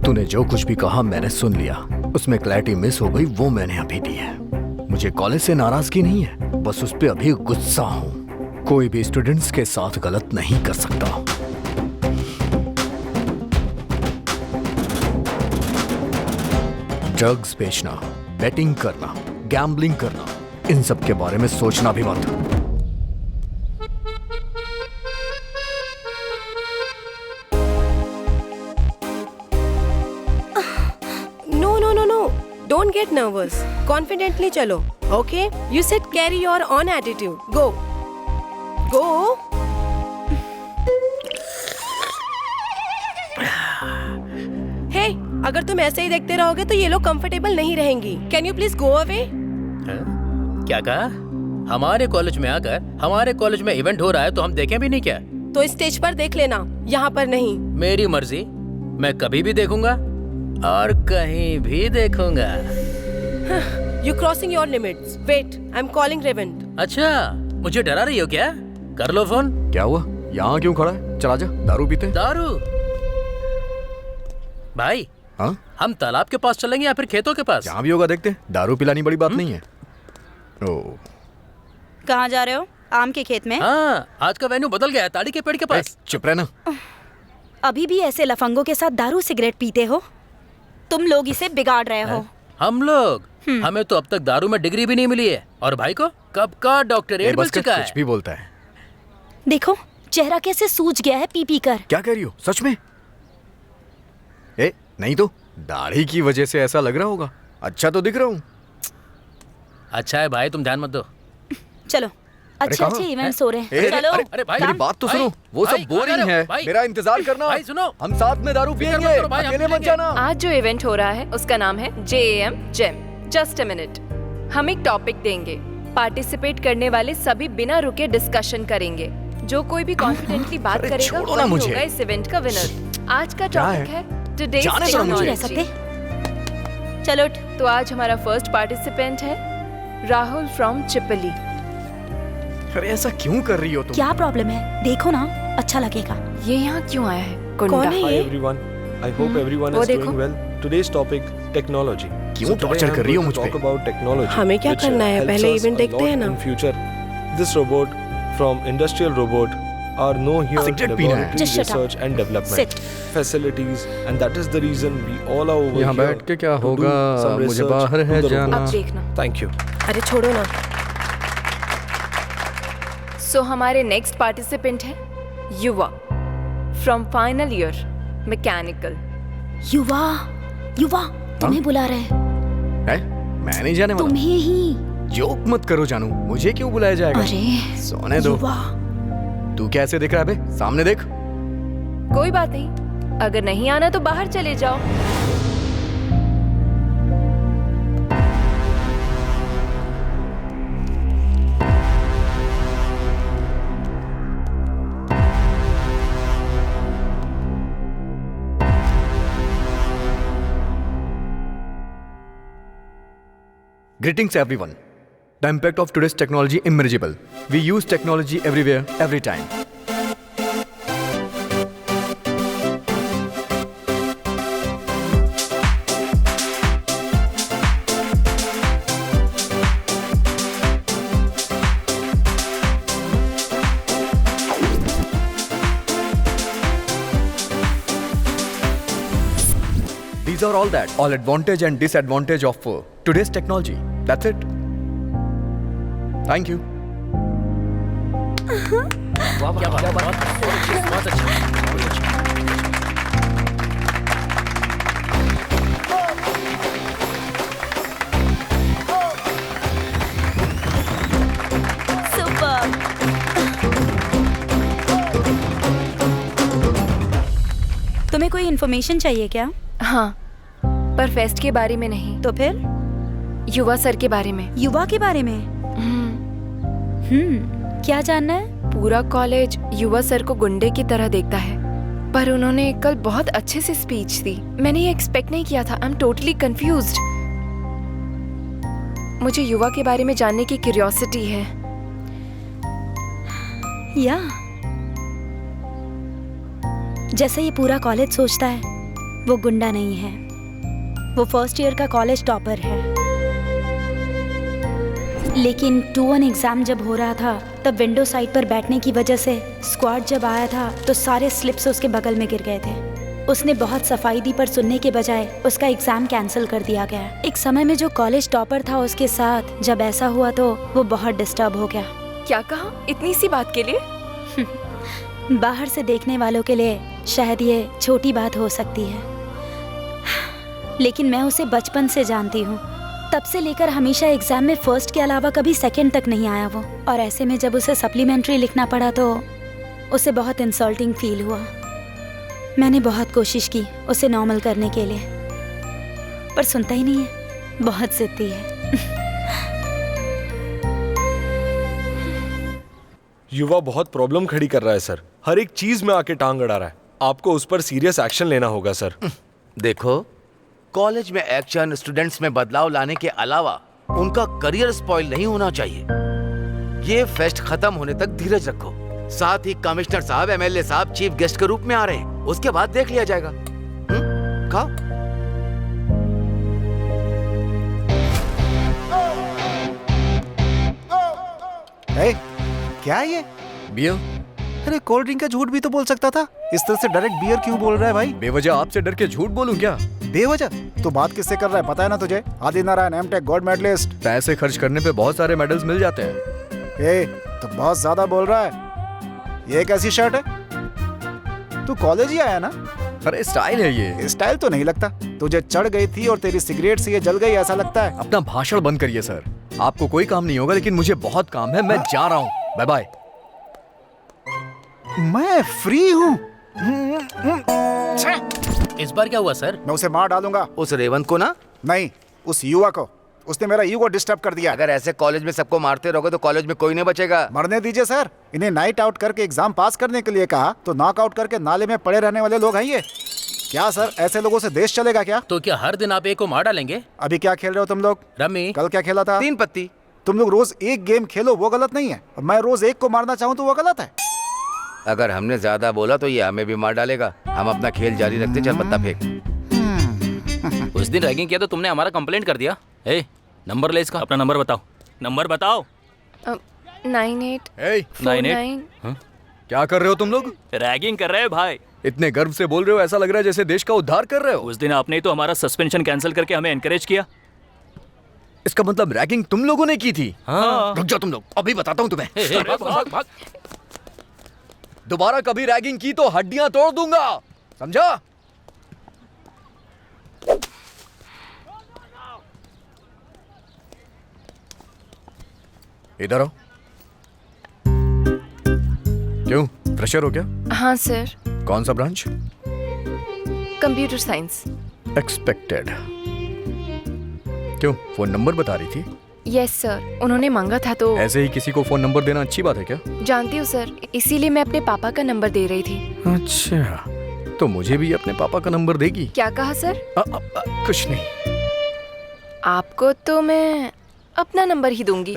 तूने जो कुछ भी कहा मैंने सुन लिया। उसमें क्लैरिटी मिस हो गई, वो मैंने अभी दी है। मुझे कॉलेज से नाराजगी नहीं है, बस उस पे अभी गुस्सा हूं। कोई भी स्टूडेंट्स के साथ गलत नहीं कर सकता। ड्रग्स बेचना, बेटिंग करना, गैम्बलिंग करना, इन सब के बारे में सोचना भी मत। Don't get nervous. Confidently चलो. Okay? You said carry your own attitude. Go. Go. Hey, अगर तुम ऐसे ही देखते रहोगे तो ये लोग कंफर्टेबल नहीं रहेंगी. Can you please go away? क्या कहा? हमारे कॉलेज में आकर हमारे कॉलेज में इवेंट हो रहा है तो हम देखें भी नहीं क्या? तो स्टेज पर देख लेना, यहाँ पर नहीं. मेरी मर्जी, मैं कभी भी देखूंगा और कहीं भी देखूंगा। You crossing your limits. Wait, I'm calling Revent. अच्छा, मुझे डरा रही हो क्या? कर लो फोन। क्या हुआ? यहाँ क्यों खड़ा है? चला जा, दारू पीते। दारू? भाई, हाँ? हम तालाब के पास चलेंगे या फिर खेतों के पास? जहाँ भी होगा देखते। दारू पिलानी बड़ी बात नहीं है। ओ, कहाँ जा रहे हो? आम के खेत में? हाँ, आज का वेन्यू बदल गया है, ताड़ी के पेड़ के पास। चुप रहना। अभी भी ऐसे लफंगों के साथ दारू सिगरेट पीते हो? तुम लोग इसे बिगाड़ रहे हो। हम लोग? हमें तो अब तक दारू में डिग्री भी नहीं मिली है, और भाई को कब का डॉक्टरेट मिल चुका है। कुछ भी बोलता है। देखो चेहरा कैसे सूज गया है पी पी कर। क्या कह रही हो? सच में? ए, नहीं तो दाढ़ी की वजह से ऐसा लग रहा होगा। अच्छा तो दिख रहा हूँ। अच्छा है भाई, तुम ध्यान मत दो। चलो, अच्छे इवेंट्स हो रहे हैं। चलो। अरे भाई, मेरी बात तो सुनो। वो सब बोरिंग है। मेरा इंतजार करना। भाई सुनो, हम साथ में दारू पियेंगे, अकेले मत जाना। आज जो इवेंट हो रहा है उसका नाम है JAM jam. Just a minute, हम एक टॉपिक देंगे। पार्टिसिपेट करने वाले सभी बिना रुके डिस्कशन करेंगे। जो कोई भी कॉन्फिडेंटली बात करेगा वो होगा इस इवेंट का विनर। आज का टॉपिक है टुडेज टेक्नोलॉजी। चलो, तो आज हमारा फर्स्ट पार्टिसिपेंट है राहुल फ्रॉम चिपली। अरे ऐसा क्यों कर रही हो तुम? क्या प्रॉब्लम है? देखो ना, अच्छा लगेगा। ये यहाँ क्यों आया है? कौन है ये? Hi everyone. I hope everyone is doing well. Today's topic technology. क्यों टॉर्चर कर रही हो मुझ पे? Talk about technology. हमें क्या करना है? पहले इवेंट देखते हैं ना। In future, this robot from industrial robot are no here laboratory research and development facilities, and that is the reason we all are over यहाँ here. बैठ के क्या होगा? मुझे बाहर है जाना। अब देखना। Thank you. अरे छोड़ो ना। सो हमारे नेक्स्ट पार्टिसिपेंट है युवा फ्रॉम फाइनल ईयर मैकेनिकल। युवा तुम्हें बुला रहे हैं। मैं नहीं जाने वाला। तुम्हें ही। जोक मत करो जानू, मुझे क्यों बुलाया जाएगा? अरे सोने दो। तू कैसे दिख रहा है बे? सामने देख। कोई बात नहीं, अगर नहीं आना तो बाहर चले जाओ। Greetings everyone. The impact of today's technology immeasurable. We use technology everywhere, every time. are all that. All advantage and disadvantage of today's technology. That's it. Thank you. क्या बात है, बहुत अच्छा। तुम्हें कोई इन्फॉर्मेशन चाहिए क्या? हाँ, पर फेस्ट के बारे में नहीं। तो फिर? युवा सर के बारे में। युवा के बारे में? क्या जानना है? पूरा कॉलेज युवा सर को गुंडे की तरह देखता है, पर उन्होंने कल बहुत अच्छे से स्पीच दी। मैंने ये एक्सपेक्ट नहीं किया था। I am totally confused. मुझे युवा के बारे में जानने की क्यूरियोसिटी है। या जैसे ये पूरा कॉलेज सोचता है, वो गुंडा नहीं है। वो फर्स्ट ईयर का कॉलेज टॉपर है। लेकिन 2-1 एग्जाम जब हो रहा था, तब विंडो साइड पर बैठने की वजह से स्क्वाड जब आया था तो सारे स्लिप्स उसके बगल में गिर गए थे। उसने बहुत सफाई दी, पर सुनने के बजाय उसका एग्जाम कैंसिल कर दिया गया। एक समय में जो कॉलेज टॉपर था उसके साथ जब ऐसा हुआ तो वो बहुत डिस्टर्ब हो गया। क्या कहा? इतनी सी बात के लिए? बाहर से देखने वालों के लिए शायद ये छोटी बात हो सकती है, लेकिन मैं उसे बचपन से जानती हूँ। तब से लेकर हमेशा एग्जाम में फर्स्ट के अलावा कभी सेकंड तक नहीं आया वो। और ऐसे में जब उसे सप्लीमेंट्री लिखना पड़ा तो उसे बहुत इंसल्टिंग फील हुआ। मैंने बहुत कोशिश की उसे नॉर्मल करने के लिए, पर सुनता ही नहीं है। बहुत जिद्दी है। युवा बहुत प्रॉब्लम खड़ी कर रहा है सर। हर एक चीज में आके टांग अड़ा रहा है। आपको उस पर सीरियस एक्शन लेना होगा सर। देखो, कॉलेज में एक्शन स्टूडेंट्स में बदलाव लाने के अलावा उनका करियर स्पॉइल नहीं होना चाहिए। ये फेस्ट खत्म होने तक धीरज रखो। साथ ही कमिश्नर साहब, एमएलए साहब चीफ गेस्ट के रूप में आ रहे हैं, उसके बाद देख लिया जाएगा। खाओ। क्या है ये? बियर। अरे कोल्ड ड्रिंक का झूठ भी तो बोल सकता था। इस तरह से डायरेक्ट बियर क्यों बोल रहा है भाई? बेवजह आपसे डर के झूठ बोलूं क्या? बेवजह? तो बात किससे कर रहा है पता है ना तुझे? Adinarayana M Tech gold medallist. पैसे खर्च करने पे बहुत सारे मेडल्स मिल जाते हैं। ए, तो बहुत ज्यादा बोल रहा है। ये कैसी शर्ट है? तू कॉलेज ही आया ना? अरे स्टाइल है ये। स्टाइल तो नहीं लगता। तुझे चढ़ गई थी और तेरी सिगरेट से ये जल गई, ऐसा लगता है। अपना भाषण बंद करिए सर। आपको कोई काम नहीं होगा, लेकिन मुझे बहुत काम है। मैं जा रहा हूँ। Bye bye. मैं फ्री हूँ। इस बार क्या हुआ सर? मैं उसे मार डालूंगा। उस रेवंत को ना? नहीं, उस युवा को। उसने मेरा ईगो डिस्टर्ब कर दिया। अगर ऐसे कॉलेज में सबको मारते रहोगे तो कॉलेज में कोई नहीं बचेगा। मरने दीजिए सर। इन्हें नाइट आउट करके एग्जाम पास करने के लिए कहा तो नॉकआउट करके नाले में पड़े रहने वाले लोग हैं ये। क्या सर, ऐसे लोगों से देश चलेगा क्या? तो क्या हर दिन आप एक को मार डालेंगे? अभी क्या खेल रहे हो तुम लोग? रमी। कल क्या खेला था? 3 पत्ती। तुम लोग रोज एक गेम खेलो, वो गलत नहीं है। मैं रोज एक को मारना चाहूँ तो वो गलत है। अगर हमने ज्यादा बोला तो ये हमें भी मार डालेगा। हम अपना खेल जारी रखते। चल पत्ता फेंक। उस दिन रैगिंग किया तो तुमने हमारा कंप्लेंट कर दिया। ए, नंबर ले इसका। अपना नंबर बताओ। नंबर बताओ। 9849। क्या कर रहे हो तुम लोग? रैगिंग कर रहे हैं भाई। इतने गर्व से बोल रहे हो, ऐसा लग रहा है जैसे देश का उद्धार कर रहे हो। उस दिन आपने तो हमारा सस्पेंशन कैंसिल करके हमें एनकरेज किया। इसका मतलब रैगिंग तुम लोगों ने की थी? हाँ। रुक जाओ तुम लोग, अभी बताता हूँ तुम्हें। भाग, भाग। दोबारा कभी रैगिंग की तो हड्डियां तोड़ दूंगा, समझा? इधर आओ। क्यों, प्रेशर हो क्या? हाँ सर। कौन सा ब्रांच? Computer science. एक्सपेक्टेड। क्यों, फोन नंबर बता रही थी? यस सर, उन्होंने मांगा था तो। ऐसे ही किसी को फोन नंबर देना अच्छी बात है क्या? जानती हूँ सर, इसीलिए मैं अपने पापा का नंबर दे रही थी। अच्छा, तो मुझे भी अपने पापा का नंबर देगी? क्या कहा सर? कुछ नहीं। आपको तो मैं अपना नंबर ही दूंगी।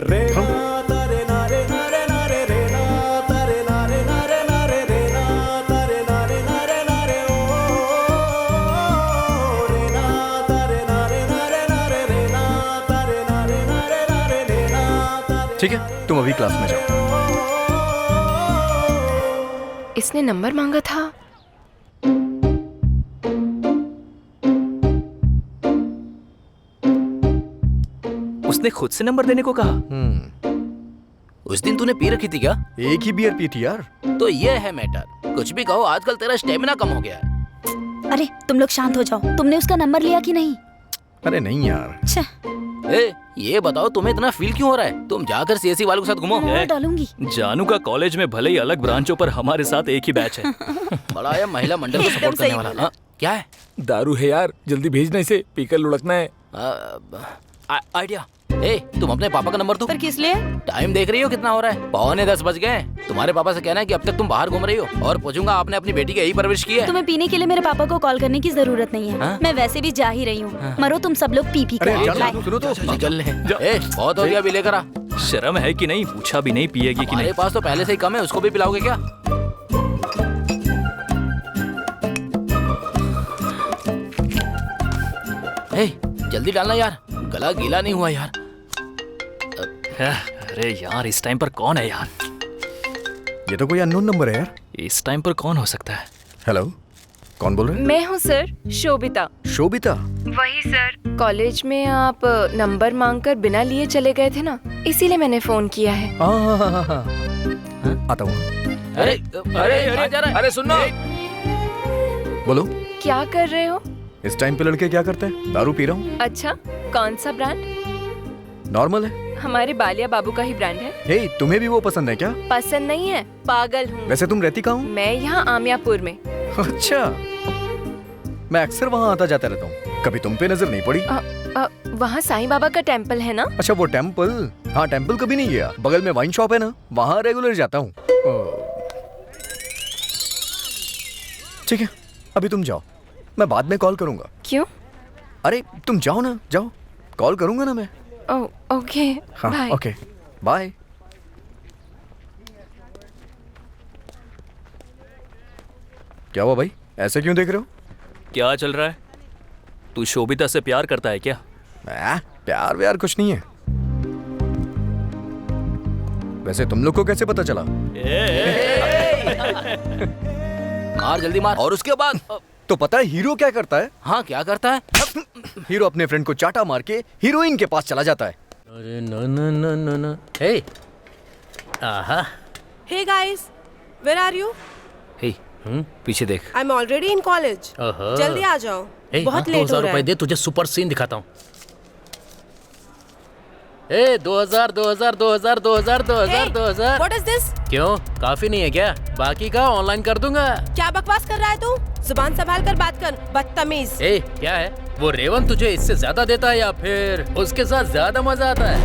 ठीक है, तुम अभी क्लास में जाओ। इसने नंबर मांगा था। उसने खुद से नंबर देने को कहा। उस दिन तूने पी रखी थी क्या? एक ही बियर पी थी यार। तो ये है मैटर। कुछ भी कहो, आजकल तेरा स्टेमिना कम हो गया है। अरे तुम लोग शांत हो जाओ। तुमने उसका नंबर लिया कि नहीं? अरे नहीं यार। अच्छा, ये बताओ तुम्हें इतना फील क्यों हो रहा है? तुम जाकर सीएससी वालों के साथ घूमो। डालूंगी। जानू का कॉलेज में भले ही अलग ब्रांचों पर हमारे साथ एक ही बैच है। बड़ा है महिला मंडल को सपोर्ट करने वाला। हाँ, क्या है? दारू है यार, जल्दी भेजना इसे, पीकर लुढ़कना है। आइडिया। तुम अपने पापा का नंबर दो। पर किस लिए? टाइम देख रही हो कितना हो रहा है? 9:45 बज गए। तुम्हारे पापा से कहना है कि अब तक तुम बाहर घूम रही हो, और पूछूंगा आपने अपनी बेटी की यही परवरिश की है। तुम्हें पीने के लिए मेरे पापा को कॉल करने की जरूरत नहीं है। मैं वैसे भी जा ही रही हूँ। मरो तुम सब लोग पी कर। सुनो तो। निकल ले। बहुत हो गया, अभी लेकर आ। शर्म है कि नहीं? पूछा भी नहीं पिएगी कि नहीं? मेरे पास तो पहले से ही कम है, उसको भी पिलाओगे क्या? जल्दी डालना यार, गला गीला नहीं हुआ यार। अरे यार, इस टाइम पर कौन है यार? ये तो कोई अननोन नंबर है यार। इस टाइम पर कौन हो सकता है? हेलो, कौन बोल रहे हैं? मैं हूँ सर, शोभिता। शोभिता? वही सर, कॉलेज में आप नंबर मांगकर बिना लिए चले गए थे ना, इसीलिए मैंने फोन किया है। हाँ, आता हूँ। अरे सुनो, बोलो। क्या कर रहे हो? इस टाइम पे लड़के क्या करते हैं? दारू पी रहा हूँ। अच्छा, कौन सा ब्रांड? नॉर्मल है। हमारे बालिया बाबू का ही ब्रांड है। हे, तुम्हें भी वो पसंद है क्या? पसंद नहीं है, पागल हूँ। वैसे तुम रहती कहाँ हो? मैं यहाँ आमियापुर में। अच्छा, मैं अक्सर वहाँ आता जाता रहता हूँ, कभी तुम पे नजर नहीं पड़ी। वहाँ साईं बाबा का टेम्पल है ना? अच्छा, वो टेम्पल? हाँ, टेम्पल कभी नहीं गया। बगल में वाइन शॉप है ना, वहाँ रेगुलर जाता हूँ। ठीक है, अभी तुम जाओ, मैं बाद में कॉल करूंगा। क्यों? अरे तुम जाओ ना, जाओ, कॉल करूंगा ना मैं। ओके, हाँ, बाय। Okay, bye. क्या हुआ भाई, ऐसे क्यों देख रहे हो? क्या चल रहा है? तू शोभिता से प्यार करता है क्या? प्यार व्यार कुछ नहीं है। वैसे तुम लोग को कैसे पता चला? मार, जल्दी मार। और उसके बाद तो पता है हीरो क्या करता है? हाँ, क्या करता है? हीरो अपने फ्रेंड को चाटा मार के हीरोइन के पास चला जाता है। अरे न हे, आहा। Hey guys, where are you? हे, पीछे देख। I'm already in college. जल्दी आ जाओ, बहुत लेट हो रहा है। दे, तुझे सुपर सीन दिखाता हूँ। 2000 What is this? क्यों, काफी नहीं है क्या? बाकी का ऑनलाइन कर दूंगा। क्या बकवास कर रहा है तू? जुबान संभाल कर बात कर, बदतमीज। क्या है वो? रेवंत तुझे इससे ज्यादा देता है या फिर उसके साथ ज्यादा मजा आता है?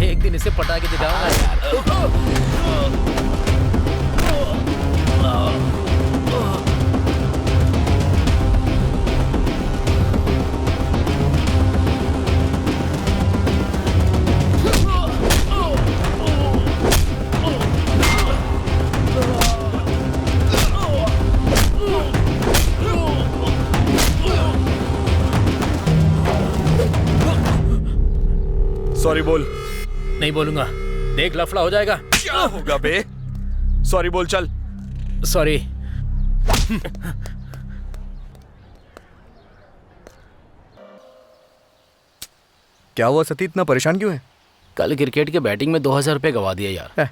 एक दिन इसे पटा के दिखाऊंगा यार। सॉरी बोल। नहीं बोलूंगा, देख लफड़ा हो जाएगा। क्या होगा बे? सॉरी बोल, चल। सॉरी। क्या हुआ सती, इतना परेशान क्यों है? कल क्रिकेट के बैटिंग में 2000 रुपए गवा दिए यार।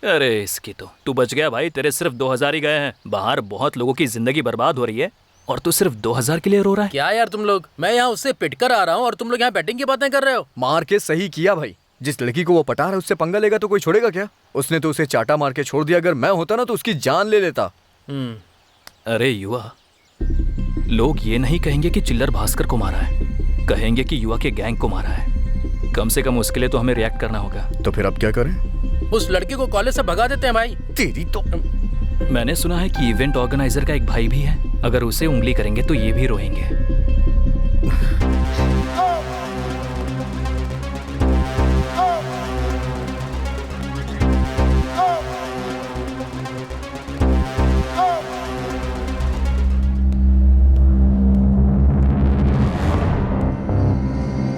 अरे इसकी तो, तू बच गया भाई, तेरे सिर्फ 2000 ही गए हैं। बाहर बहुत लोगों की जिंदगी बर्बाद हो रही है और तू सिर्फ 2000 के लिए रो रहा है। क्या यार तुम लोग, मैं यहाँ उससे पिटकर आ रहा हूँ और तुम लोग यहाँ बैटिंग की बातें कर रहे हो। मार के सही किया भाई। जिस लड़की को वो पटा रहा है उससे पंगा लेगा तो कोई छोड़ेगा क्या? उसने तो उसे चाटा मार के छोड़ दिया। अगर मैं होता ना तो उसकी जान ले लेता। अरे युवा, लोग ये नहीं कहेंगे कि चिल्लर भास्कर को मारा है, कहेंगे कि युवा के गैंग को मारा है। कम से कम उसके लिए तो हमें रिएक्ट करना होगा। तो फिर अब क्या करें? उस लड़की को कॉलेज से भगा देते हैं भाई। तेरी तो। मैंने सुना है कि इवेंट ऑर्गेनाइजर का एक भाई भी है, अगर उसे उंगली करेंगे तो ये भी रोएंगे।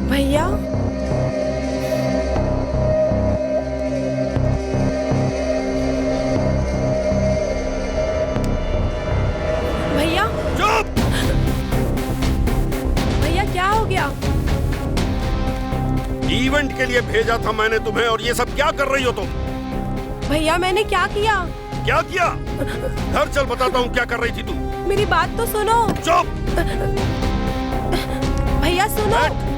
भैया, भैया, भैया लिए भेजा था मैंने तुम्हें, और ये सब क्या कर रही हो तुम? भैया मैंने क्या किया? क्या किया? घर चल बताता हूँ क्या कर रही थी तू। मेरी बात तो सुनो। चुप। भैया सुनो।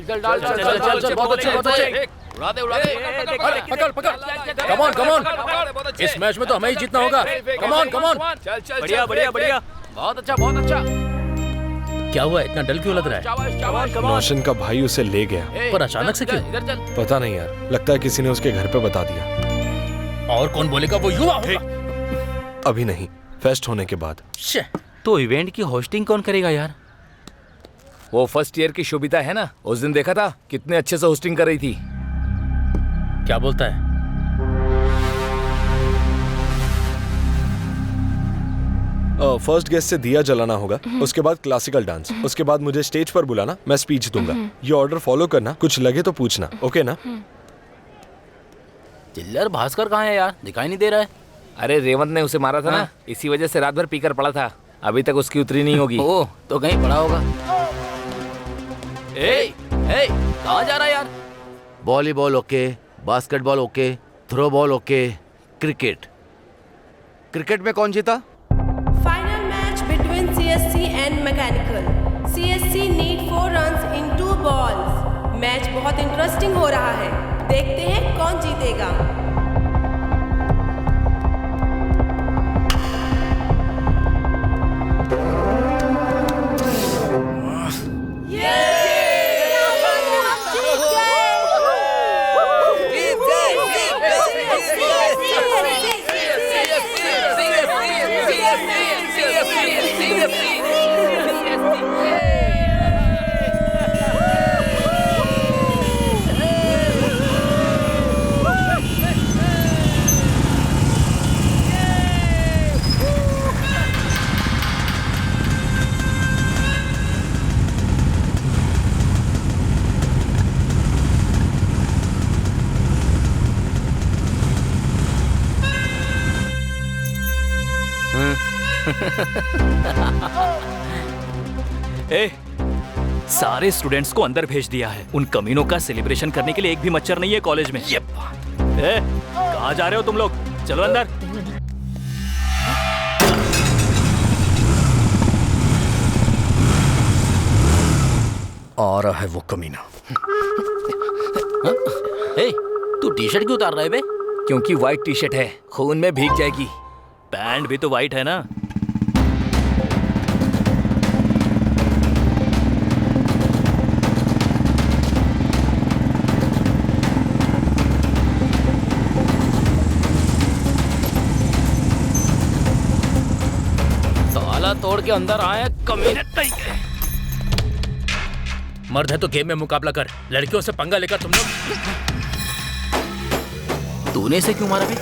चल बहुत अच्छे उड़ा दे पकड़ कम ऑन इस मैच में तो हमें ही जीतना होगा। कम ऑन बढ़िया बहुत अच्छा क्या हुआ, इतना डल क्यों लग रहा है? रोशन का भाई उसे ले गया। पर अचानक से क्यों? इधर चल। पता नहीं यार, लगता है किसी ने उसके घर पे बता दिया। और कौन बोलेगा, वो युवा होगा। अभी नहीं, फेस्ट होने के बाद। तो इवेंट की होस्टिंग कौन करेगा यार? वो फर्स्ट ईयर की शोभिता है ना, उस दिन देखा था कितने अच्छे से होस्टिंग कर रही थी। क्या बोलता है? फर्स्ट गेस्ट से दिया जलाना होगा, उसके बाद क्लासिकल डांस, उसके बाद मुझे स्टेज पर बुलाना, मैं स्पीच दूंगा। ये ऑर्डर फॉलो करना, कुछ लगे तो पूछना, ओके ना? चिल्लर भास्कर कहाँ है यार, दिखाई नहीं दे रहा है। अरे रेवंत ने उसे मारा था ना, इसी वजह से रात भर पीकर पड़ा था, अभी तक उसकी उतरी नहीं होगी। ओह, तो कहीं पड़ा होगा। कहाँ जा रहा है यार? Volleyball okay, basketball okay, throw ball okay, cricket में कौन जीता? Final match between CSC and Mechanical. CSC need 4 runs in 2 balls. Match बहुत इंटरेस्टिंग हो रहा है, देखते हैं कौन जीतेगा। सारे स्टूडेंट्स को अंदर भेज दिया है। उन कमीनों का सेलिब्रेशन करने के लिए एक भी मच्छर नहीं है कॉलेज में। ये कहाँ जा रहे हो तुम लोग? चलो अंदर। आ रहा है वो कमीना। तू टी शर्ट क्यों उतार रहा है बे? क्योंकि व्हाइट टी शर्ट है, खून में भीग जाएगी। पैंट भी तो व्हाइट है ना। साला तोड़ के अंदर आए कमीने। मर्द है तो गेम में मुकाबला कर, लड़कियों से पंगा लेकर तुम लोग। तूने इसे क्यों मारा बे?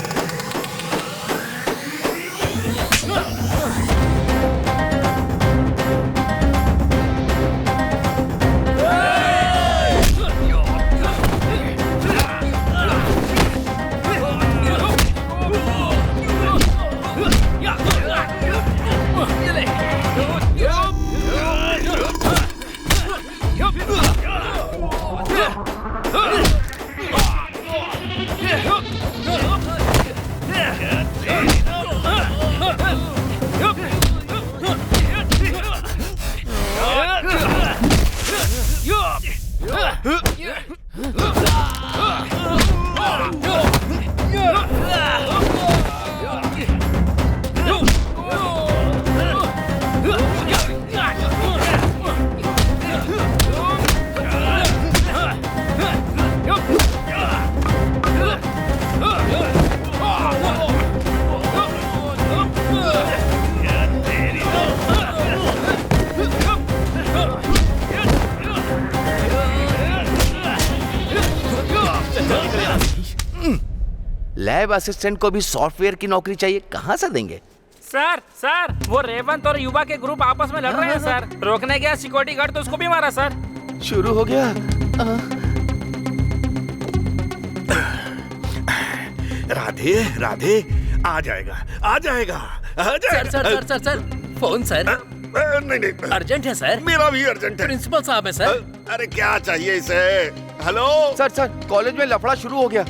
लैब असिस्टेंट को भी सॉफ्टवेयर की नौकरी चाहिए, कहाँ से देंगे? सर वो रेवंत और युवा के ग्रुप आपस में लड़ रहे हैं सर। रोकने गया सिक्योरिटी गार्ड तो उसको भी मारा सर। शुरू हो गया। राधे आ जाएगा आ जाएगा आ जाएगा। Sir phone sir. नहीं नहीं अर्जेंट है सर। मेरा भी अर्जेंट है। प्रिंसिपल साहब है सर। अरे क्या चाहिए इसे? हेलो सर कॉलेज में लफड़ा शुरू हो गया।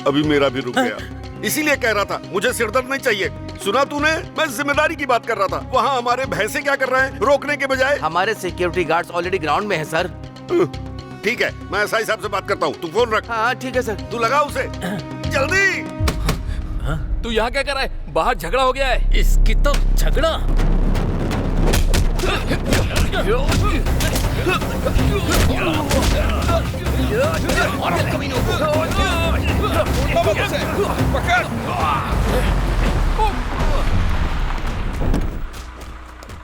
अभी मेरा भी रुक गया, इसीलिए कह रहा था मुझे सिरदर्द नहीं चाहिए। सुना तूने? मैं जिम्मेदारी की बात कर रहा था। वहाँ हमारे भैंसे क्या कर रहे हैं रोकने के बजाय? हमारे सिक्योरिटी गार्ड्स ऑलरेडी ग्राउंड में है सर। ठीक है, मैं एसआई साहब से बात करता हूँ, तू फोन रख। हाँ ठीक है सर। तू लगा उसे जल्दी। तू यहाँ क्या कर रहा है? बाहर झगड़ा हो गया है। इसकी तो झगड़ा।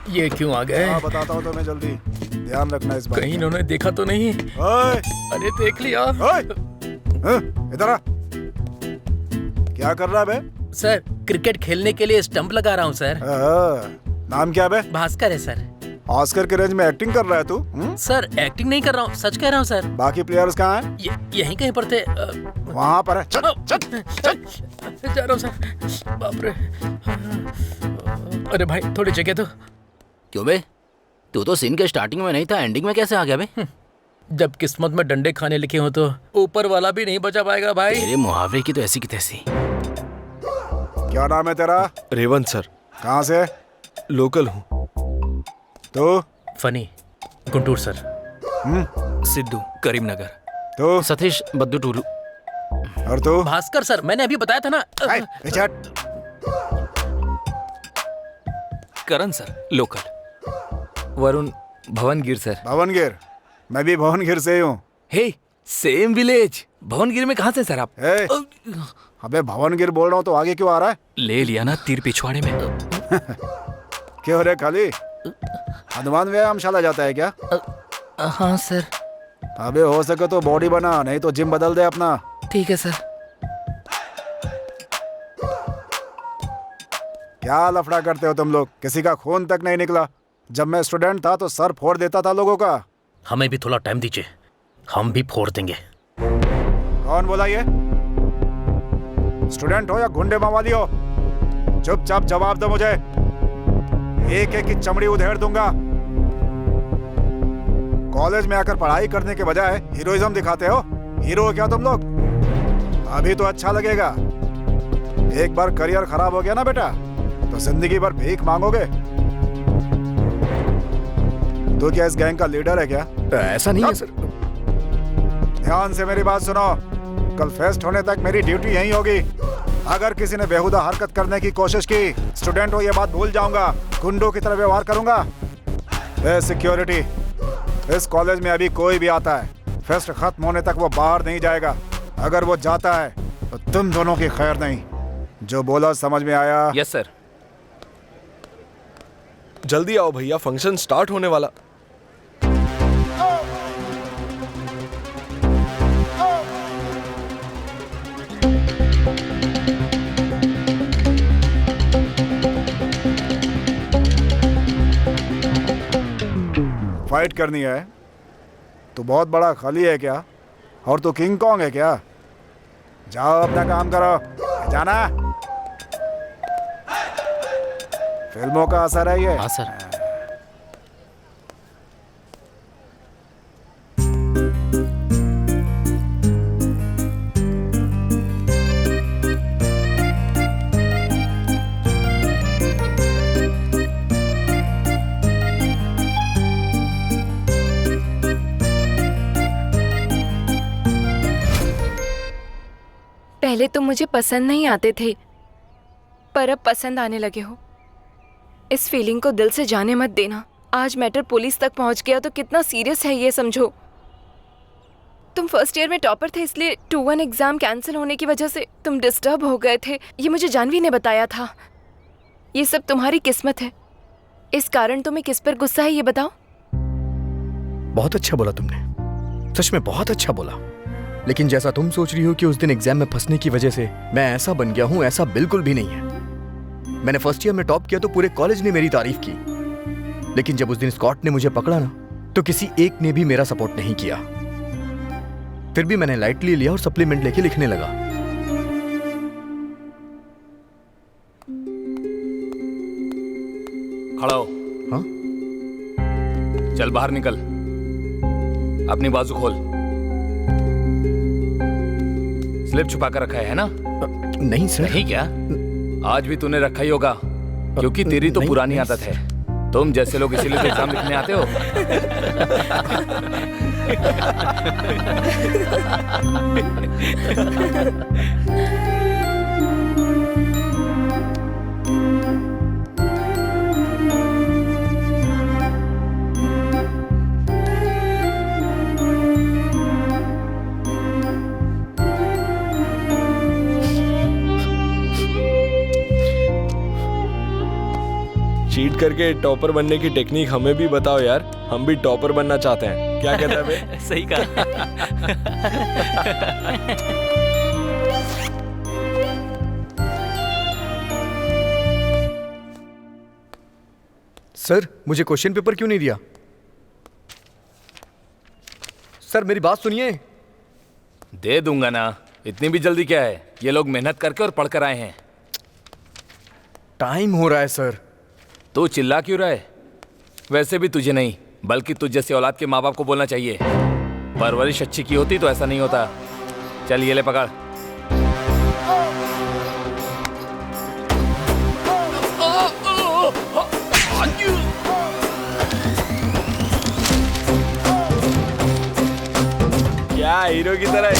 ये क्यों आ गए? बताता हूँ तुम्हें जल्दी, ध्यान रखना इस बात। कहीं इन्होंने देखा तो नहीं? अरे देख लिया। इधर आ। क्या कर रहा है बे? सर क्रिकेट खेलने के लिए स्टंप लगा रहा हूँ सर। नाम क्या बे? भास्कर है सर। ऑस्कर के रेंज में एक्टिंग कर रहा है तू? सर एक्टिंग नहीं कर रहा हूँ, सच कह रहा हूँ सर। बाकी प्लेयर्स कहाँ हैं? यहीं कहीं पर थे। वहाँ पर है। चल जा रहा हूँ सर। बाप रे। अरे भाई थोड़ी जगह तो। क्यों बे? तू तो सीन के स्टार्टिंग में नहीं था, एंडिंग में कैसे आ गया बे? जब किस्मत में डंडे खाने लिखे हो तो ऊपर वाला भी नहीं बचा पाएगा भाई। तेरे मुहावरे की तो ऐसी की तैसी। क्या नाम है तेरा? रेवंत सर। कहाँ से? लोकल हूँ। तो? फनी गुंटूर सर। सिद्धू करीमनगर। तो? सतीश बद्दू टूलू। और तो? भास्कर सर, मैंने अभी बताया था ना। करण सर लोकल। वरुण भवनगिर सर। भवनगिर? मैं भी भवनगिर से ही हूँ। हे सेम विलेज। भवनगिर में कहाँ से सर आप? अबे भवनगिर बोल रहा हूँ तो आगे क्यों आ रहा है? ले लिया ना तीर पिछवाड़े में। क्यों रे खाली? हनुमान व्यायामशाला जाता है क्या? हाँ सर। अबे हो सके तो बॉडी बना, नहीं तो जिम बदल दे अपना। ठीक है सर। क्या लफड़ा करते हो तुम लोग? किसी का खून तक नहीं निकला। जब मैं स्टूडेंट था तो सर फोड़ देता था लोगों का। हमें भी थोड़ा टाइम दीजिए, हम भी फोड़ देंगे। कौन बोला ये? स्टूडेंट हो या गुंडे मावाली हो? चुपचाप जवाब दो मुझे, एक एक की चमड़ी उधेड़ दूंगा। कॉलेज में आकर पढ़ाई करने के बजाय हीरोइज्म दिखाते हो। हीरो हो क्या तुम लोग? अभी तो अच्छा लगेगा, एक बार करियर खराब हो गया ना बेटा तो जिंदगी भर भीख मांगोगे। तो क्या इस गैंग का लीडर है क्या? ऐसा नहीं है सर। ध्यान से मेरी बात सुनो, कल फेस्ट होने तक मेरी ड्यूटी यहीं होगी। अगर किसी ने बेहुदा हरकत करने की कोशिश की, स्टूडेंट हो ये बात भूल जाऊंगा, गुंडों की तरह व्यवहार करूंगा। सिक्योरिटी, इस कॉलेज में अभी कोई भी आता है, फेस्ट खत्म होने तक वो बाहर नहीं जाएगा। अगर वो जाता है तो तुम दोनों की खैर नहीं। जो बोला समझ में आया? Yes sir. जल्दी आओ भैया, फंक्शन स्टार्ट होने वाला। फाइट करनी है तो बहुत बड़ा खाली है क्या? और तो किंग कॉन्ग है क्या? जाओ अपना काम करो, जाना। फिल्मों का असर है ये। हाँ सर। पहले तो मुझे पसंद नहीं आते थे, पर अब पसंद आने लगे हो। इस फीलिंग को दिल से जाने मत देना। आज मैटर पुलिस तक पहुंच गया तो कितना सीरियस है ये समझो। तुम फर्स्ट ईयर में टॉपर थे, इसलिए 2-1 एग्जाम कैंसिल होने की वजह से तुम डिस्टर्ब हो गए थे। ये मुझे जानवी ने बताया था। ये सब तुम्हारी किस्मत है। इस कारण तुम्हें किस पर गुस्सा है ये बताओ। बहुत अच्छा बोला तुमने, सच में बहुत अच्छा बोला। लेकिन जैसा तुम सोच रही हो कि उस दिन एग्जाम में फंसने की वजह से मैं ऐसा बन गया हूं, ऐसा बिल्कुल भी नहीं है। मैंने फर्स्ट ईयर में टॉप किया तो पूरे कॉलेज ने मेरी तारीफ की, लेकिन जब उस दिन स्कॉट ने मुझे पकड़ा ना तो किसी एक ने भी मेरा सपोर्ट नहीं किया। फिर भी मैंने लाइटली लिया और सप्लीमेंट लेके लिखने लगा। खड़ा हो। हाँ? चल बाहर निकल, अपनी बाजू खोल। स्लिप छुपा कर रखा है ना? नहीं सर। नहीं क्या? आज भी तूने रखा ही होगा, क्योंकि तेरी तो पुरानी आदत है। तुम जैसे लोग इसीलिए तो एग्जाम लिखने आते हो। चीट करके टॉपर बनने की टेक्निक हमें भी बताओ यार, हम भी टॉपर बनना चाहते हैं। क्या कहता है बे? सही कहा। सर मुझे क्वेश्चन पेपर क्यों नहीं दिया? सर मेरी बात सुनिए। दे दूंगा ना, इतनी भी जल्दी क्या है? ये लोग मेहनत करके और पढ़कर आए हैं। टाइम हो रहा है सर। तू चिल्ला क्यों रहा है? वैसे भी तुझे नहीं, बल्कि तुझ जैसे औलाद के माँ बाप को बोलना चाहिए। परवरिश अच्छी की होती तो ऐसा नहीं होता। चल ये ले पकड़। क्या हीरो की तरह?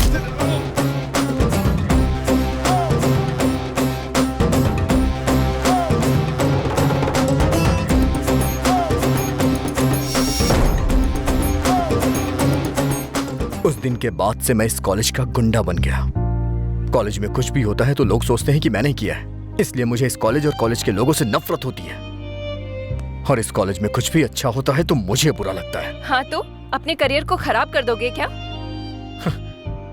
उस दिन के बाद से मैं इस कॉलेज का गुंडा बन गया। कॉलेज में कुछ भी होता है तो लोग सोचते हैं कि मैंने किया है, इसलिए मुझे इस कॉलेज और कॉलेज के लोगों से नफरत होती है। और इस कॉलेज में कुछ भी अच्छा होता है तो मुझे बुरा लगता है। हाँ तो अपने करियर को खराब कर दोगे क्या?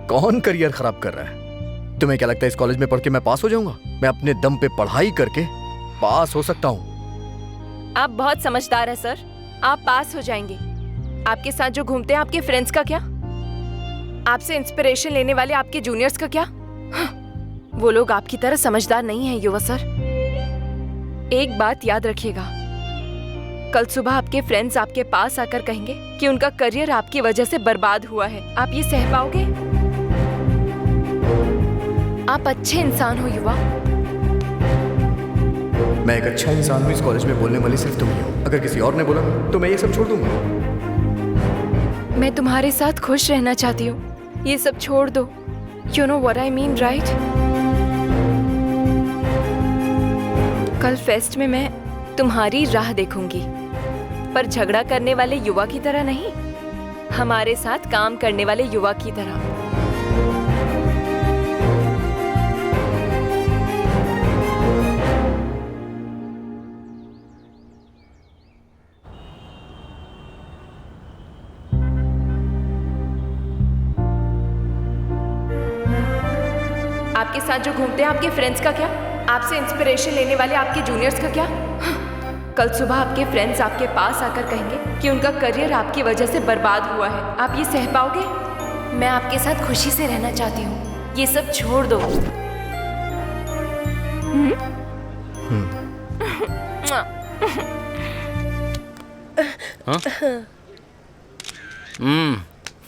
कौन करियर खराब कर रहा है? तुम्हें क्या लगता है इस कॉलेज में पढ़ के मैं पास हो जाऊंगा? मैं अपने दम पे पढ़ाई करके पास हो सकता हूँ। आप बहुत समझदार है सर, आप पास हो जाएंगे। आपके साथ जो घूमते हैं आपके फ्रेंड्स का क्या? आपसे इंस्पिरेशन लेने वाले आपके जूनियर्स का क्या? वो लोग आपकी तरह समझदार नहीं हैं युवा सर। एक बात याद रखिएगा, कल सुबह आपके फ्रेंड्स आपके पास आकर कहेंगे कि उनका करियर आपकी वजह से बर्बाद हुआ है। आप ये सह पाओगे? आप अच्छे इंसान हो युवा। मैं एक अच्छा इंसान हूँ, इस कॉलेज में बोलने वाली सिर्फ तुम ही हो। अगर किसी और ने बोला तो मैं ये सब छोड़ दूंगा। मैं तुम्हारे साथ खुश रहना चाहती हूँ, ये सब छोड़ दो। You know what I mean, right? कल फेस्ट में मैं तुम्हारी राह देखूंगी, पर झगड़ा करने वाले युवा की तरह नहीं, हमारे साथ काम करने वाले युवा की तरह। आपके साथ जो घूमते हैं आपके फ्रेंड्स का क्या? आपसे इंस्पिरेशन लेने वाले आपके जूनियर्स का क्या? कल सुबह आपके फ्रेंड्स आपके पास आकर कहेंगे कि उनका करियर आपकी वजह से बर्बाद हुआ है। आप ये सह पाओगे? मैं आपके साथ खुशी से रहना चाहती हूँ, ये सब छोड़ दो।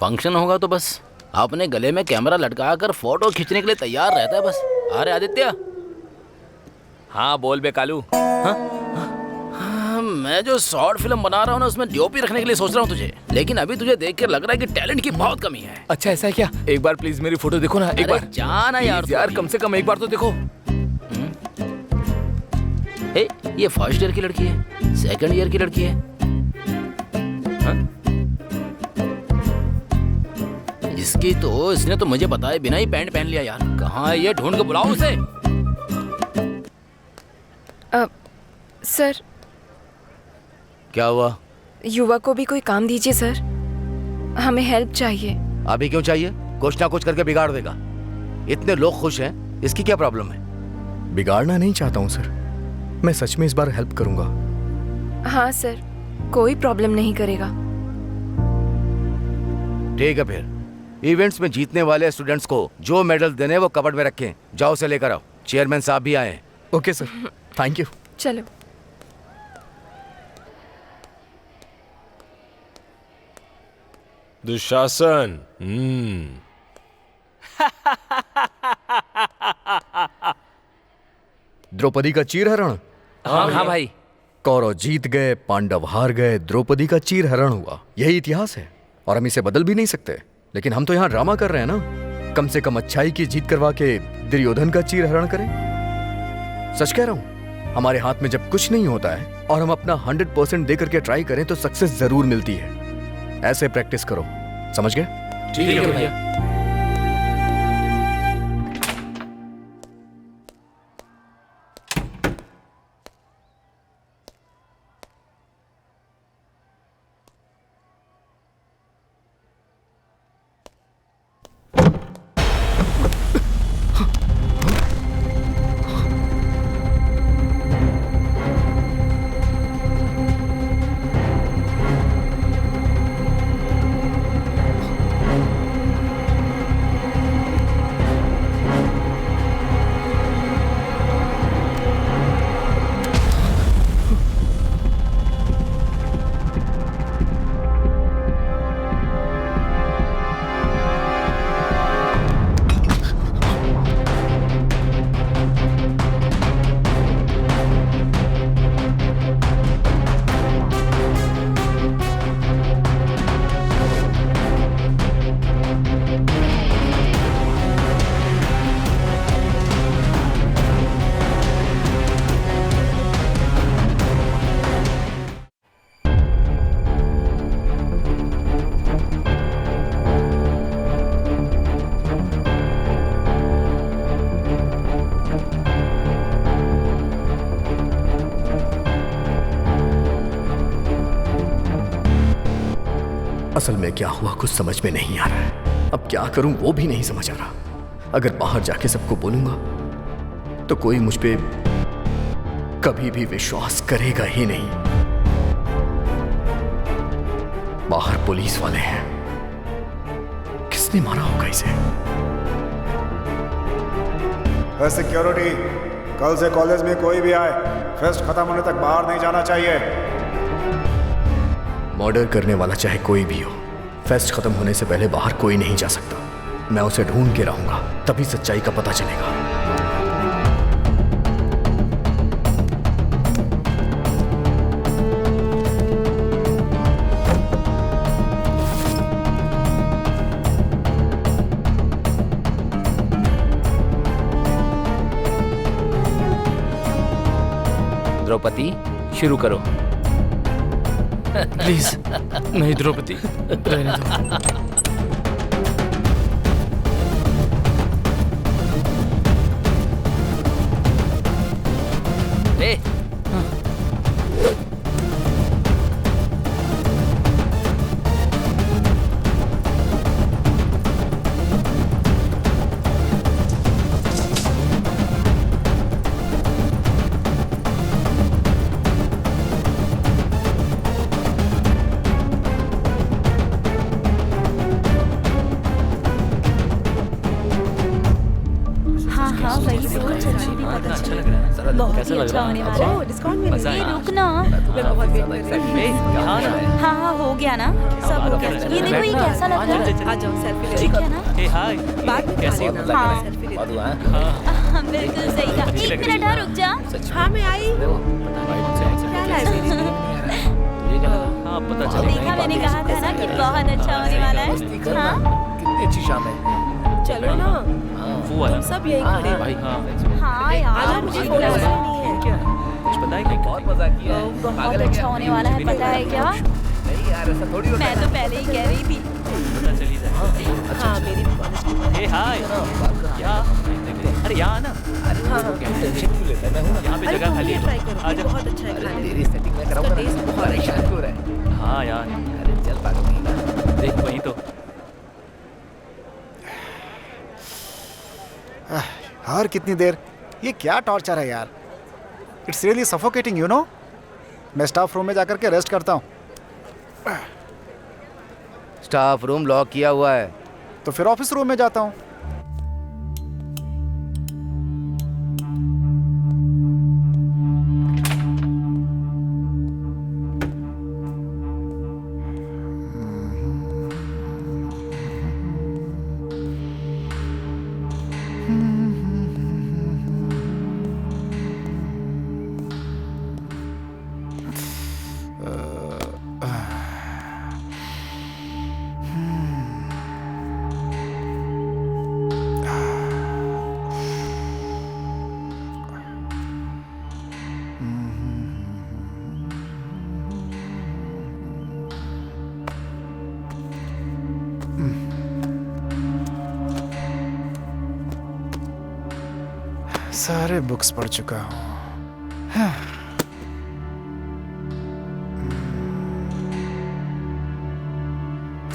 फंक्शन होगा तो बस अपने गले में कैमरा लटका कर फोटो खींचने के लिए तैयार रहता है बस। अरे आदित्य। हाँ बोल बे कालू। मैं जो शॉर्ट फिल्म बना रहा हूँ ना, उसमें डीओपी रखने के लिए सोच रहा हूँ तुझे, लेकिन अभी तुझे देख कर लग रहा है कि टैलेंट की बहुत कमी है। अच्छा ऐसा है क्या? एक बार प्लीज मेरी फोटो देखो ना, एक बार जाना यार। यार कम से कम एक बार तो देखो। ये फर्स्ट ईयर की लड़की है, सेकंड ईयर की लड़की है। इसकी तो इसने तो मुझे बताए बिना ही पैंट पहन लिया यार। कहाँ है ये? ढूंढ के बुलाओ उसे। सर। क्या हुआ? युवा को भी कोई काम दीजिए सर, हमें हेल्प चाहिए। अभी क्यों चाहिए? कुछ ना कुछ करके बिगाड़ देगा। इतने लोग खुश हैं, इसकी क्या प्रॉब्लम है? बिगाड़ना नहीं चाहता हूँ सर, मैं सच में इस बार हेल्प करूंगा। हाँ सर, कोई प्रॉब्लम नहीं करेगा। ठीक है फिर इवेंट्स में जीतने वाले स्टूडेंट्स को जो मेडल देने वो कबर्ड में रखें। जाओ उसे लेकर आओ। चेयरमैन साहब भी आए हैं। Okay sir, thank you. चलो। दुशासन। द्रौपदी का चीरहरण। हाँ भाई। कौरव जीत गए, पांडव हार गए, द्रौपदी का चीरहरण हुआ। यही इतिहास है और हम इसे बदल भी नहीं सकते। लेकिन हम तो यहाँ ड्रामा कर रहे हैं ना। कम से कम अच्छाई की जीत करवा के दुर्योधन का चीरहरण करें। सच कह रहा हूं, हमारे हाथ में जब कुछ नहीं होता है और हम अपना 100% दे करके ट्राई करें तो सक्सेस जरूर मिलती है। ऐसे प्रैक्टिस करो, समझ गए? ठीक है भैया। असल में क्या हुआ कुछ समझ में नहीं आ रहा है। अब क्या करूं वो भी नहीं समझ आ रहा। अगर बाहर जाके सबको बोलूंगा तो कोई मुझ पे कभी भी विश्वास करेगा ही नहीं। बाहर पुलिस वाले हैं, किसने मारा होगा इसे? सिक्योरिटी, कल से कॉलेज में कोई भी आए, फेस्ट खत्म होने तक बाहर नहीं जाना चाहिए। मर्डर करने वाला चाहे कोई भी हो, फेस्ट खत्म होने से पहले बाहर कोई नहीं जा सकता। मैं उसे ढूंढ के रहूंगा, तभी सच्चाई का पता चलेगा। द्रौपदी शुरू करो। प्लीज नहीं द्रौपदी, रहने दो। ए, बहुत ही अच्छा होने वाला है। ये रुकना। हाँ हाँ हो गया ना, सब हो गया। ये देखो ये कैसा लग रहा है। आ जाओ सेल्फी ले। ठीक है ना? बाद में कैसी हो? हाँ बिल्कुल सही कहा। एक मिनट हाँ रुक जा। हाँ मैं आई। क्या लाइब्रेरी हाँ पता चला। देखा मैंने कहा था ना कि बहुत अच्छा होने वाला है। हाँ कितनी अच्छी शाम है। चलो ना, वो आया तुम सब यही खड़े भाई। हाँ हाँ यार आजा, मुझे फोटो नहीं है। क्या कुछ पता है क्या? बहुत मजा किया है। बहुत अच्छा होने वाला है, पता है क्या? नहीं यार, ऐसा थोड़ी होता मैं तो पहले ही कह रही थी। पता चली जाए। हाँ मेरी भी कॉलेज। हे हाय, क्या? अरे यहाँ ना, टेंशन क्यों लेता है? मैं हूं ना। यहाँ पे जगह खाली ट्राई है। करो, आजा। बहुत अच्छा है खाने तेरी सेटिंग में कराऊंगा ना। टेस्ट बहुत परेशान क्यों रहा है? हाँ यार, अरे चल पागल। देख वही तो। यार कितनी देर, ये क्या टॉर्चर है यार। It's really suffocating you know. मैं स्टाफ रूम में जाकर के रेस्ट करता हूँ। स्टाफ रूम लॉक किया हुआ है। तो फिर ऑफिस रूम में जाता हूँ। सारे बुक्स पढ़ चुका हूँ।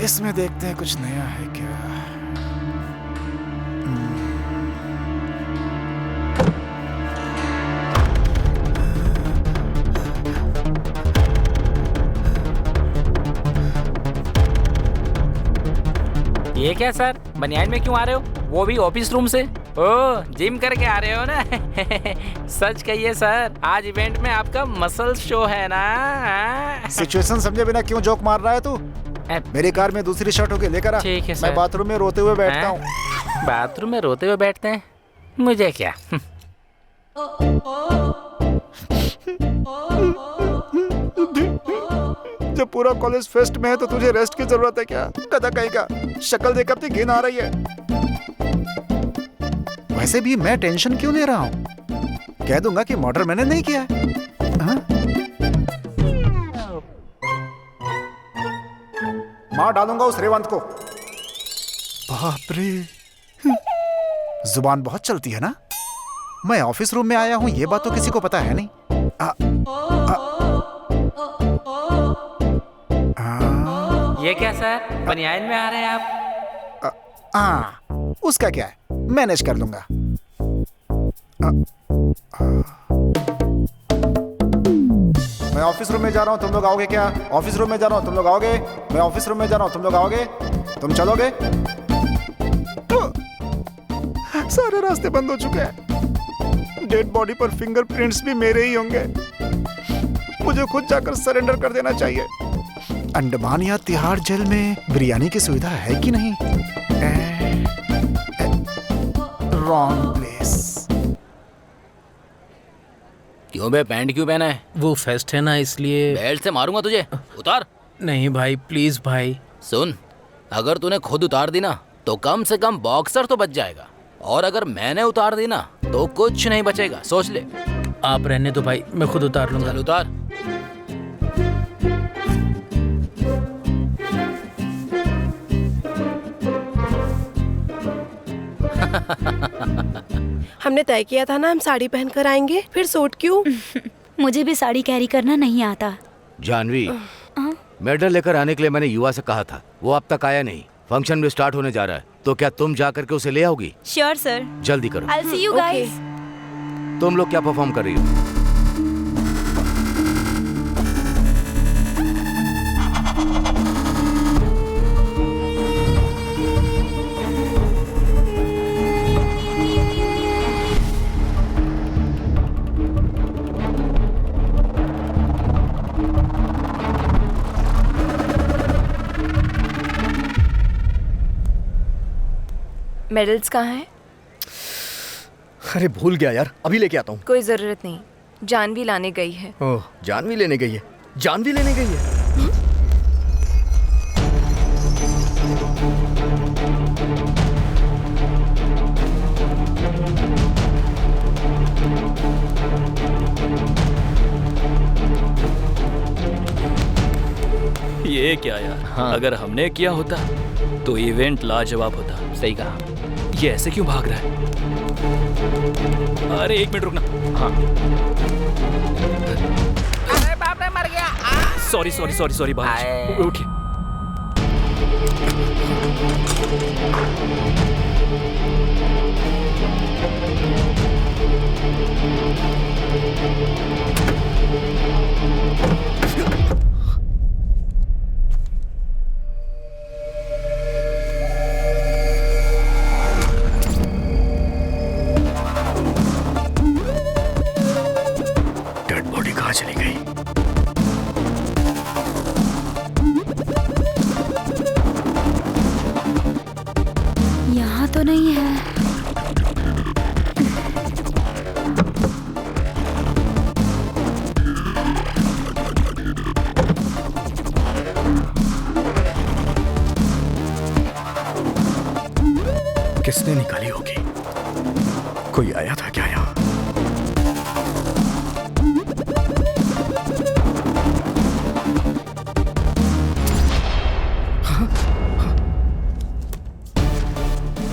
इसमें देखते हैं कुछ नया है क्या। ये क्या सर, बनियान में क्यों आ रहे हो? वो भी ऑफिस रूम से? ओह, जिम करके आ रहे हो ना? सच कहिए सर, आज इवेंट में आपका मसल शो है ना? सिचुएशन समझे बिना क्यों जोक मार रहा है तू? मेरी कार में दूसरी शर्ट होके लेकर आ। ठीक है सर। मैं बाथरूम में रोते हुए बैठता हूँ। बाथरूम में रोते हुए बैठते हैं? मुझे क्या? जब पूरा कॉलेज फेस्ट में है तो तुझे रेस्ट की जरूरत है क्या? गधा कहीं का, शक्ल देख अपनी घिन आ रही है। वैसे भी मैं टेंशन क्यों ले रहा हूँ? कह दूंगा कि मर्डर मैंने नहीं किया है। हाँ? मार डालूंगा उस रेवंत को। बाप रे, जुबान बहुत चलती है ना। मैं ऑफिस रूम में आया हूँ ये बात तो किसी को पता है नहीं। ये क्या सर, बनियान में आ रहे हैं आप? उसका क्या है, मैनेज कर लूंगा। मैं ऑफिस रूम में जा रहा हूँ, तुम लोग आओगे क्या? ऑफिस रूम में जा रहा हूँ, तुम लोग आओगे? मैं ऑफिस रूम में जा रहा हूँ, तुम लोग आओगे? तुम चलोगे? सारे रास्ते बंद हो चुके हैं। डेड बॉडी पर फिंगरप्रिंट्स भी मेरे ही होंगे। मुझे खुद जाकर सरेंडर कर देना चाहिए। अंडमान या तिहाड़ जेल में बिरयानी की सुविधा है कि नहीं? Wrong place. क्यों बे, पैंट क्यों पहना है? वो फेस्ट है ना, इसलिए। बेल्ट से मारूंगा तुझे, उतार। नहीं भाई, प्लीज भाई। सुन, अगर तूने खुद उतार दी ना तो कम से कम बॉक्सर तो बच जाएगा, और अगर मैंने उतार दी ना तो कुछ नहीं बचेगा, सोच ले। आप रहने दो भाई, मैं खुद उतार लूंगा। चल उतार। हमने तय किया था ना हम साड़ी पहनकर आएंगे, फिर सूट क्यों? मुझे भी साड़ी कैरी करना नहीं आता। जानवी, मेडल लेकर आने के लिए मैंने युवा से कहा था, वो अब तक आया नहीं। फंक्शन भी स्टार्ट होने जा रहा है, तो क्या तुम जा करके उसे ले आओगी? Sure sir. जल्दी करो। I'll see you guys। तुम लोग क्या परफॉर्म कर रही हो? मेडल्स कहाँ हैं? अरे भूल गया यार, अभी लेके आता हूँ। कोई जरूरत नहीं, जानवी लाने गई है। ओह, जानवी लेने गई है? जानवी लेने गई है? ये क्या यार? हाँ। अगर हमने किया होता तो इवेंट लाजवाब होता। सही कहा। ये ऐसे क्यों भाग रहा है? अरे एक मिनट रुकना। हाँ। अरे बाप रे, मर गया। सॉरी सॉरी सॉरी सॉरी बाहर उठिए। चली गई। यहाँ तो नहीं है। किसने निकाली होगी? कोई आया था क्या यहाँ?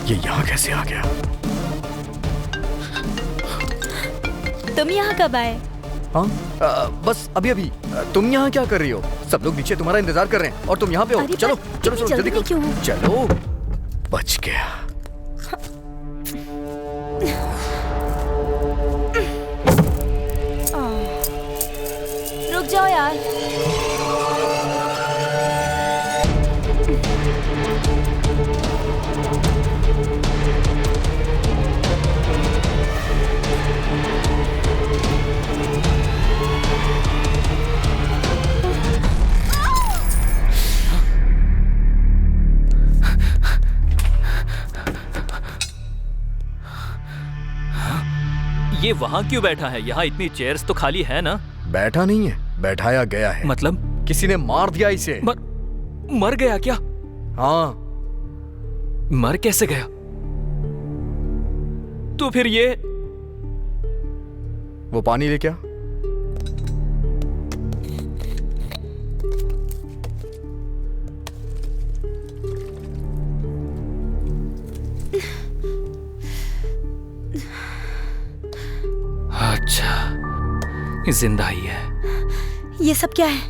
ये यहाँ कैसे आ गया? तुम यहाँ कब आए? हाँ बस अभी अभी। तुम यहाँ क्या कर रही हो? सब लोग नीचे तुम्हारा इंतजार कर रहे हैं और तुम यहाँ पे हो। अरे चलो पर चलो इतनी चलो जल्दी जल्दी क्यों? करो। चलो, बच गया। रुक जाओ यार। ये वहाँ क्यों बैठा है? यहाँ इतनी चेयर्स तो खाली है ना? बैठा नहीं है, बैठाया गया है। मतलब किसी ने मार दिया इसे। मर गया क्या? हाँ। मर कैसे गया? तो फिर ये वो पानी ले क्या? अच्छा, जिंदा ही है। ये सब क्या है?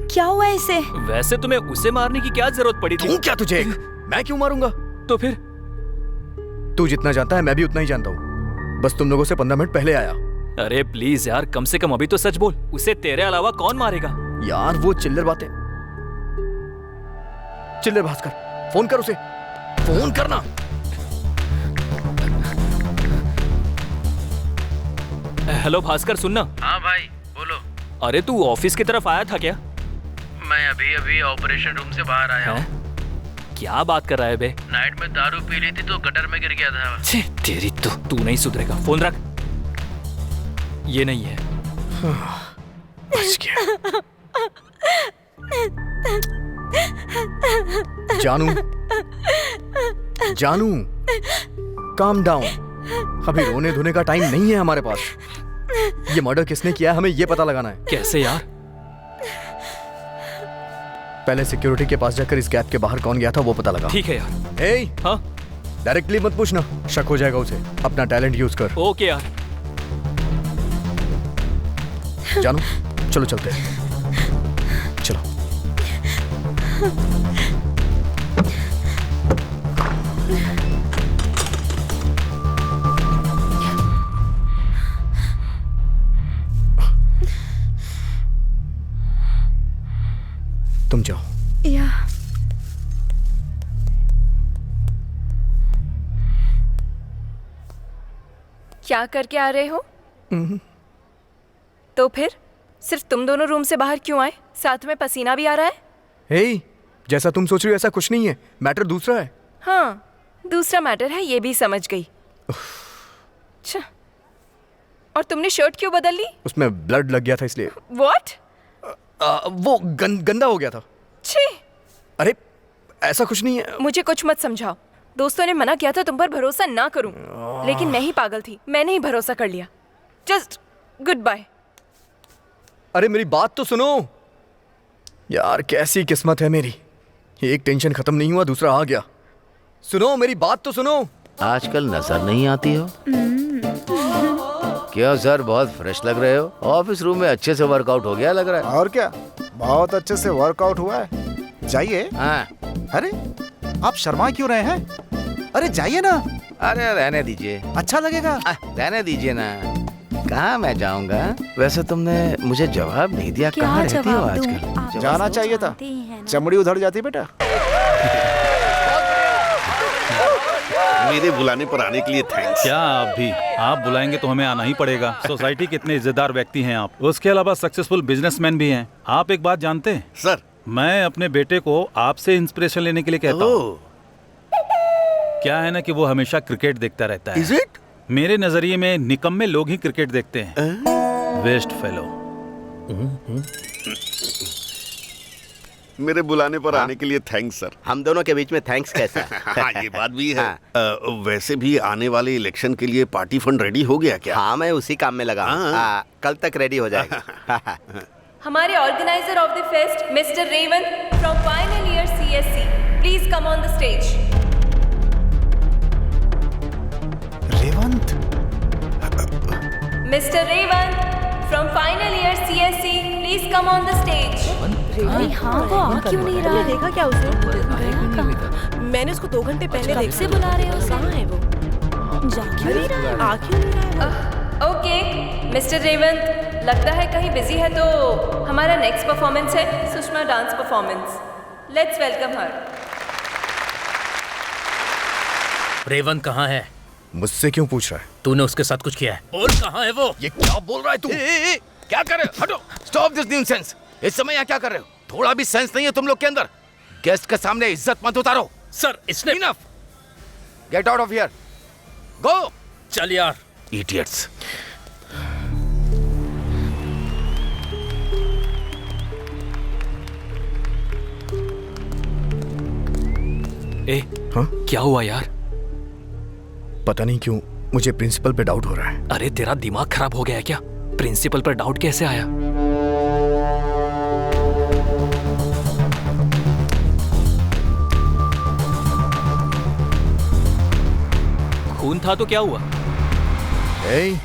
क्या हुआ इसे? वैसे तुम्हें उसे मारने की क्या जरूरत पड़ी थी? तू क्या तुझे? मैं क्यों मारूंगा? तो फिर? तू जितना जानता है मैं भी उतना ही जानता हूँ। बस तुम लोगों से 15 मिनट पहले आया। अरे प्लीज यार, कम से कम अभी तो सच बोल। उसे तेरे अलावा कौन मारेगा? यार वो चिल्लर बातें। चिल्लर भास्कर, फोन कर उसे। फोन करना। हेलो भास्कर, सुनना। हाँ भाई बोलो। अरे तू ऑफिस की तरफ आया था क्या? मैं अभी अभी ऑपरेशन रूम से बाहर आया हूँ। क्या बात कर रहा है बे? नाइट में दारू पी ली थी तो गटर में गिर गया था। छे, तेरी तो तू नहीं सुधरेगा। फोन रख। ये नहीं है। बच गया। जानू, जानू, काम डाउन। अभी रोने धोने का टाइम नहीं है हमारे पास। ये मर्डर किसने किया है हमें ये पता लगाना है। कैसे यार? पहले सिक्योरिटी के पास जाकर इस गैप के बाहर कौन गया था वो पता लगा। ठीक है यार। ए, हाँ? डायरेक्टली मत पूछना, शक हो जाएगा उसे। अपना टैलेंट यूज कर। ओके यार। जानू, चलो चलते हैं। चलो। तुम जाओ। या क्या करके आ रहे हो? तो फिर सिर्फ तुम दोनों रूम से बाहर क्यों आए? साथ में पसीना भी आ रहा है। हे, जैसा तुम सोच रही हो ऐसा कुछ नहीं है। मैटर दूसरा है। हाँ, दूसरा मैटर है, ये भी समझ गई। अच्छा, और तुमने शर्ट क्यों बदल ली? उसमें ब्लड लग गया था इसलिए। What? वो गंदा हो गया था। छी! अरे ऐसा कुछ नहीं है। मुझे कुछ मत समझाओ। दोस्तों ने मना किया था तुम पर भरोसा ना करूं, लेकिन मैं ही पागल थी। मैंने ही भरोसा कर लिया। Just goodbye. अरे मेरी बात तो सुनो यार, कैसी किस्मत है मेरी। एक टेंशन खत्म नहीं हुआ, दूसरा आ गया। सुनो मेरी बात तो सुनो। आजकल नजर नहीं आती हो क्या सर? बहुत फ्रेश लग रहे हो। ऑफिस रूम में अच्छे से वर्कआउट हो गया लग रहा है। और क्या, बहुत अच्छे से वर्कआउट हुआ है। जाइए। हाँ। अरे आप शर्मा क्यों रहे हैं? अरे जाइए ना। अरे रहने दीजिए, अच्छा लगेगा। रहने दीजिए ना। कहाँ मैं जाऊँगा? वैसे तुमने मुझे जवाब नहीं दिया। कहाँ रहती हो आजकल? जाना चाहिए था, चमड़ी उधड़ जाती बेटा। मेरे बुलाने पर आने के लिए थैंक्स। क्या आप भी? आप बुलाएंगे तो हमें आना ही पड़ेगा। सोसाइटी के इतने इज्जतदार व्यक्ति हैं आप। उसके अलावा सक्सेसफुल बिजनेसमैन भी हैं। आप एक बात जानते हैं सर? मैं अपने बेटे को आपसे इंस्पिरेशन लेने के लिए कहता हूँ। क्या है ना कि वो हमेशा क्रिकेट देखता रहता है। Is it? मेरे नजरिए में निकम्मे लोग ही क्रिकेट देखते हैं। Waste fellow. मेरे बुलाने पर आने के लिए थैंक्स सर। हम दोनों के बीच में थैंक्स कैसा? हाँ ये बात भी है। वैसे भी आने वाले इलेक्शन के लिए पार्टी फंड रेडी हो गया क्या? हाँ, मैं उसी काम में लगा हूँ। कल तक रेडी हो जाएगा। हमारे organiser of the fest mister Revanth from final year CSC, please come on the stage. Revanth? Mr. Revant from final year CSC, please come on the stage. अरे हाँ, वो आ क्यों नहीं रहा? देखा क्या उसे? मैंने उसको 2 घंटे पहले कब देखा। से बुला रहे हो उसे? कहाँ है वो? जा क्यों नहीं रहा? आ क्यों नहीं रहा? ओके, मिस्टर रेवंत, लगता है कहीं बिजी है, तो हमारा नेक्स्ट परफॉर्मेंस है Sushma dance performance. Let's welcome हर। रेवंत कहाँ है? मुझसे क्यों पूछ रहा है? तूने उसके साथ कुछ किया है? बोल कहाँ है वो? ये क्या बोल रहा है तू? क्या कर रहे हो? हटो! Stop this nuisance! इस समय यहाँ क्या कर रहे हो? थोड़ा भी सेंस नहीं है तुम लोग के अंदर। गेस्ट के सामने इज्जत मत उतारो। सर, इसने enough! Get out of here. Go! चल यार। इडियट्स। ए, हाँ? क्या हुआ यार? पता नहीं क्यों मुझे प्रिंसिपल पे डाउट हो रहा है। अरे तेरा दिमाग खराब हो गया है क्या? प्रिंसिपल पर डाउट कैसे आया? खून था तो क्या हुआ?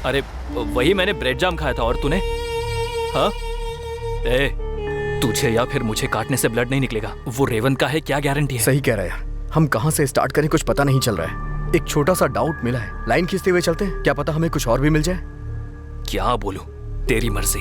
अरे वही मैंने ब्रेड जाम खाया था। और तूने? हाँ? तुझे या फिर मुझे काटने से ब्लड नहीं निकलेगा। वो रेवंत का है, क्या गारंटी है? सही कह रहा है यार। हम कहाँ से स्टार्ट करें कुछ पता नहीं चल रहा है। एक छोटा सा डाउट मिला है, लाइन खींचते हुए चलते हैं, क्या पता हमें कुछ और भी मिल जाए। क्या बोलूं, तेरी मर्जी।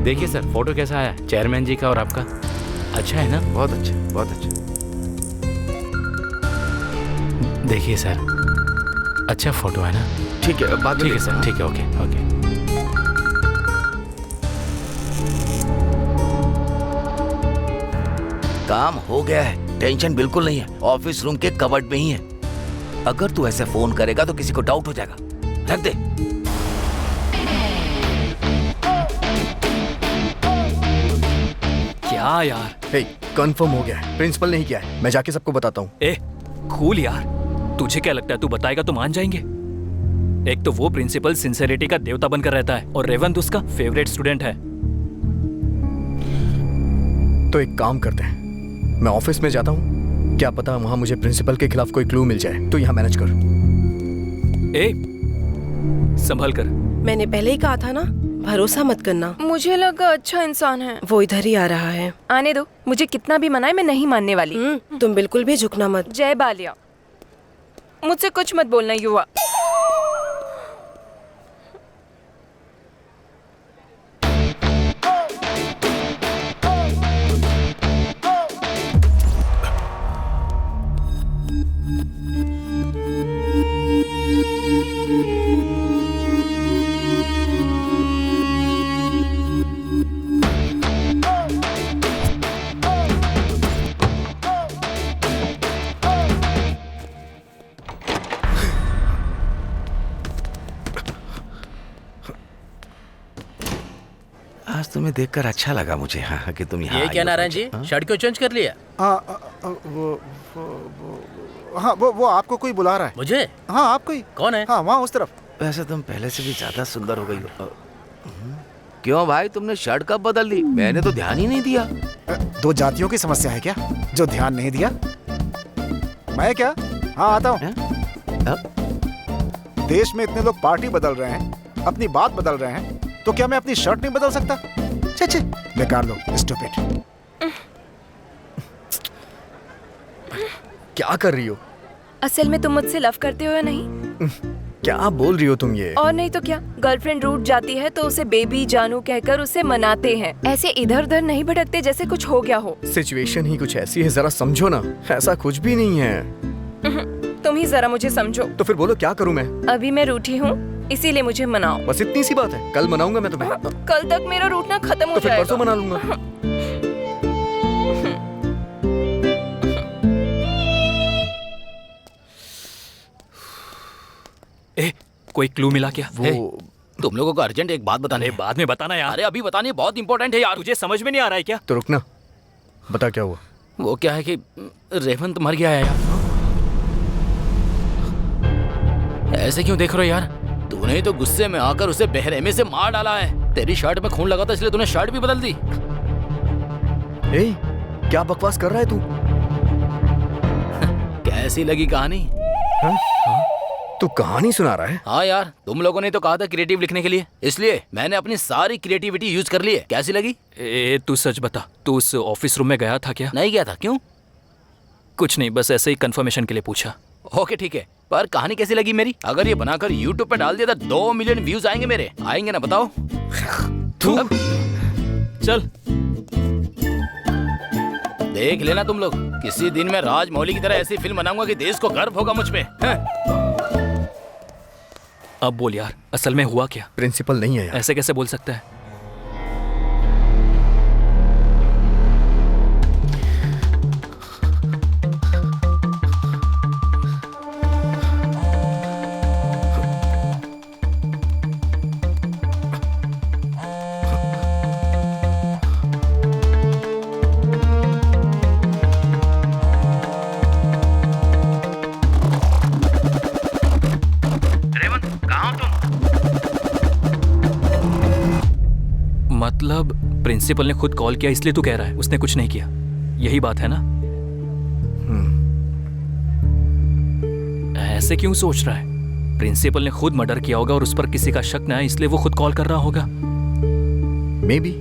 देखिए सर, फोटो कैसा आया चेयरमैन जी का और आपका? अच्छा है ना? बहुत अच्छा, बहुत अच्छा। देखिए सर, अच्छा फोटो है ना? ठीक है, बाद में ठीक है सर, ठीक है, ओके ओके। काम हो गया है, टेंशन बिल्कुल नहीं है। ऑफिस रूम के कबर्ड में ही है। अगर तू ऐसे फोन करेगा तो किसी को डाउट हो जाएगा। रख दे। क्या यार? कंफर्म हो गया है, प्रिंसिपल ने ही किया है। मैं जाके सबको बताता हूँ। कूल यार, तुझे क्या लगता है तू बताएगा तो मान जाएंगे? एक तो वो प्रिंसिपल सिंसेरिटी का देवता बनकर रहता है और रेवंत उसका फेवरेट स्टूडेंट है। तो एक काम करते हैं, मैं ऑफिस में जाता हूँ, क्या पता वहां मुझे प्रिंसिपल के खिलाफ कोई क्लू मिल जाए। तो यहाँ मैनेज कर। संभल कर। मैंने पहले ही कहा था ना, भरोसा मत करना। मुझे लगा अच्छा इंसान है। वो इधर ही आ रहा है। आने दो, मुझे कितना भी मनाए मैं नहीं मानने वाली। तुम बिल्कुल भी झुकना मत। जय बालिया, मुझसे कुछ मत बोलना युवा। आज तुम्हें देखकर अच्छा लगा मुझे। हाँ, कि तुम यहाँ ये आई क्या हो। नारायण जी, शर्ट क्यों चेंज कर लिया? वो आपको कोई बुला रहा है। मुझे? हाँ, आपको ही। कौन है? हाँ, वहाँ उस तरफ। वैसे तुम पहले से भी ज्यादा सुंदर हो गई हो। क्यों भाई, तुमने शर्ट कब बदल दी? मैंने तो ध्यान ही नहीं दिया। 2 जातियों की समस्या है क्या जो ध्यान नहीं दिया? मैं क्या? हाँ, आता हूँ। देश में इतने लोग पार्टी बदल रहे हैं, अपनी बात बदल रहे हैं, तो क्या मैं अपनी शर्ट नहीं बदल सकता? छे, बेकार लोग, स्टूपिड। क्या कर रही हो? असल में तुम मुझसे लव करते हो या नहीं? क्या बोल रही हो तुम ये? और नहीं तो क्या, गर्लफ्रेंड रूठ जाती है तो उसे बेबी जानू कहकर उसे मनाते हैं। ऐसे इधर उधर नहीं भटकते जैसे कुछ हो गया हो। सिचुएशन ही कुछ ऐसी है, जरा समझो ना। ऐसा कुछ भी नहीं है। तुम ही जरा मुझे समझो। तो फिर बोलो क्या करूं मैं? अभी मैं रूठी हूँ, इसीलिए मुझे मनाओ। बस इतनी सी बात है। कल मनाऊंगा मैं तुम्हें। कल तक मेरा रूठना खत्म हो तो फिर जाएगा। परसों मना लूंगा। कोई क्लू मिला क्या? वो तुम लोगों को अर्जेंट एक बात बतानी है। बाद में बताना यार। अरे अभी बतानी है, बहुत इंपॉर्टेंट है यार। तुझे समझ में नहीं आ रहा है क्या? तो रुकना, बता क्या हुआ। वो क्या है कि रेवंत मर गया है यार। ऐसे क्यों देख रहे हो यार? तूने ही तो गुस्से में आकर उसे बेरहमी से मार डाला है। तेरी शर्ट में खून लगा था इसलिए तूने शर्ट भी बदल दी। ए, क्या बकवास कर रहा है तू? कैसी लगी कहानी? तू कहानी सुना रहा है? हाँ यार, तुम लोगों ने तो कहा था क्रिएटिव लिखने के लिए, इसलिए मैंने अपनी सारी क्रिएटिविटी यूज कर ली है। कैसी लगी? तू सच बता, तू उस ऑफिस रूम में गया था क्या? नहीं गया था। क्यों? कुछ नहीं, बस ऐसे ही कंफर्मेशन के लिए पूछा। ओके ठीक है, पर कहानी कैसी लगी मेरी? अगर ये बनाकर YouTube पे डाल दिया तो 2 मिलियन व्यूज आएंगे मेरे। आएंगे ना बताओ? तू चल देख लेना तुम लोग, किसी दिन मैं राजमौली की तरह ऐसी फिल्म बनाऊंगा कि देश को गर्व होगा मुझ पे। अब बोल यार, असल में हुआ क्या? प्रिंसिपल नहीं है यार। ऐसे कैसे बोल सकता है? मतलब प्रिंसिपल ने खुद कॉल किया इसलिए तू कह रहा है उसने कुछ नहीं किया, यही बात है ना? ऐसे क्यों सोच रहा है? प्रिंसिपल ने खुद मर्डर किया होगा और उस पर किसी का शक न आए इसलिए वो खुद कॉल कर रहा होगा। मे बी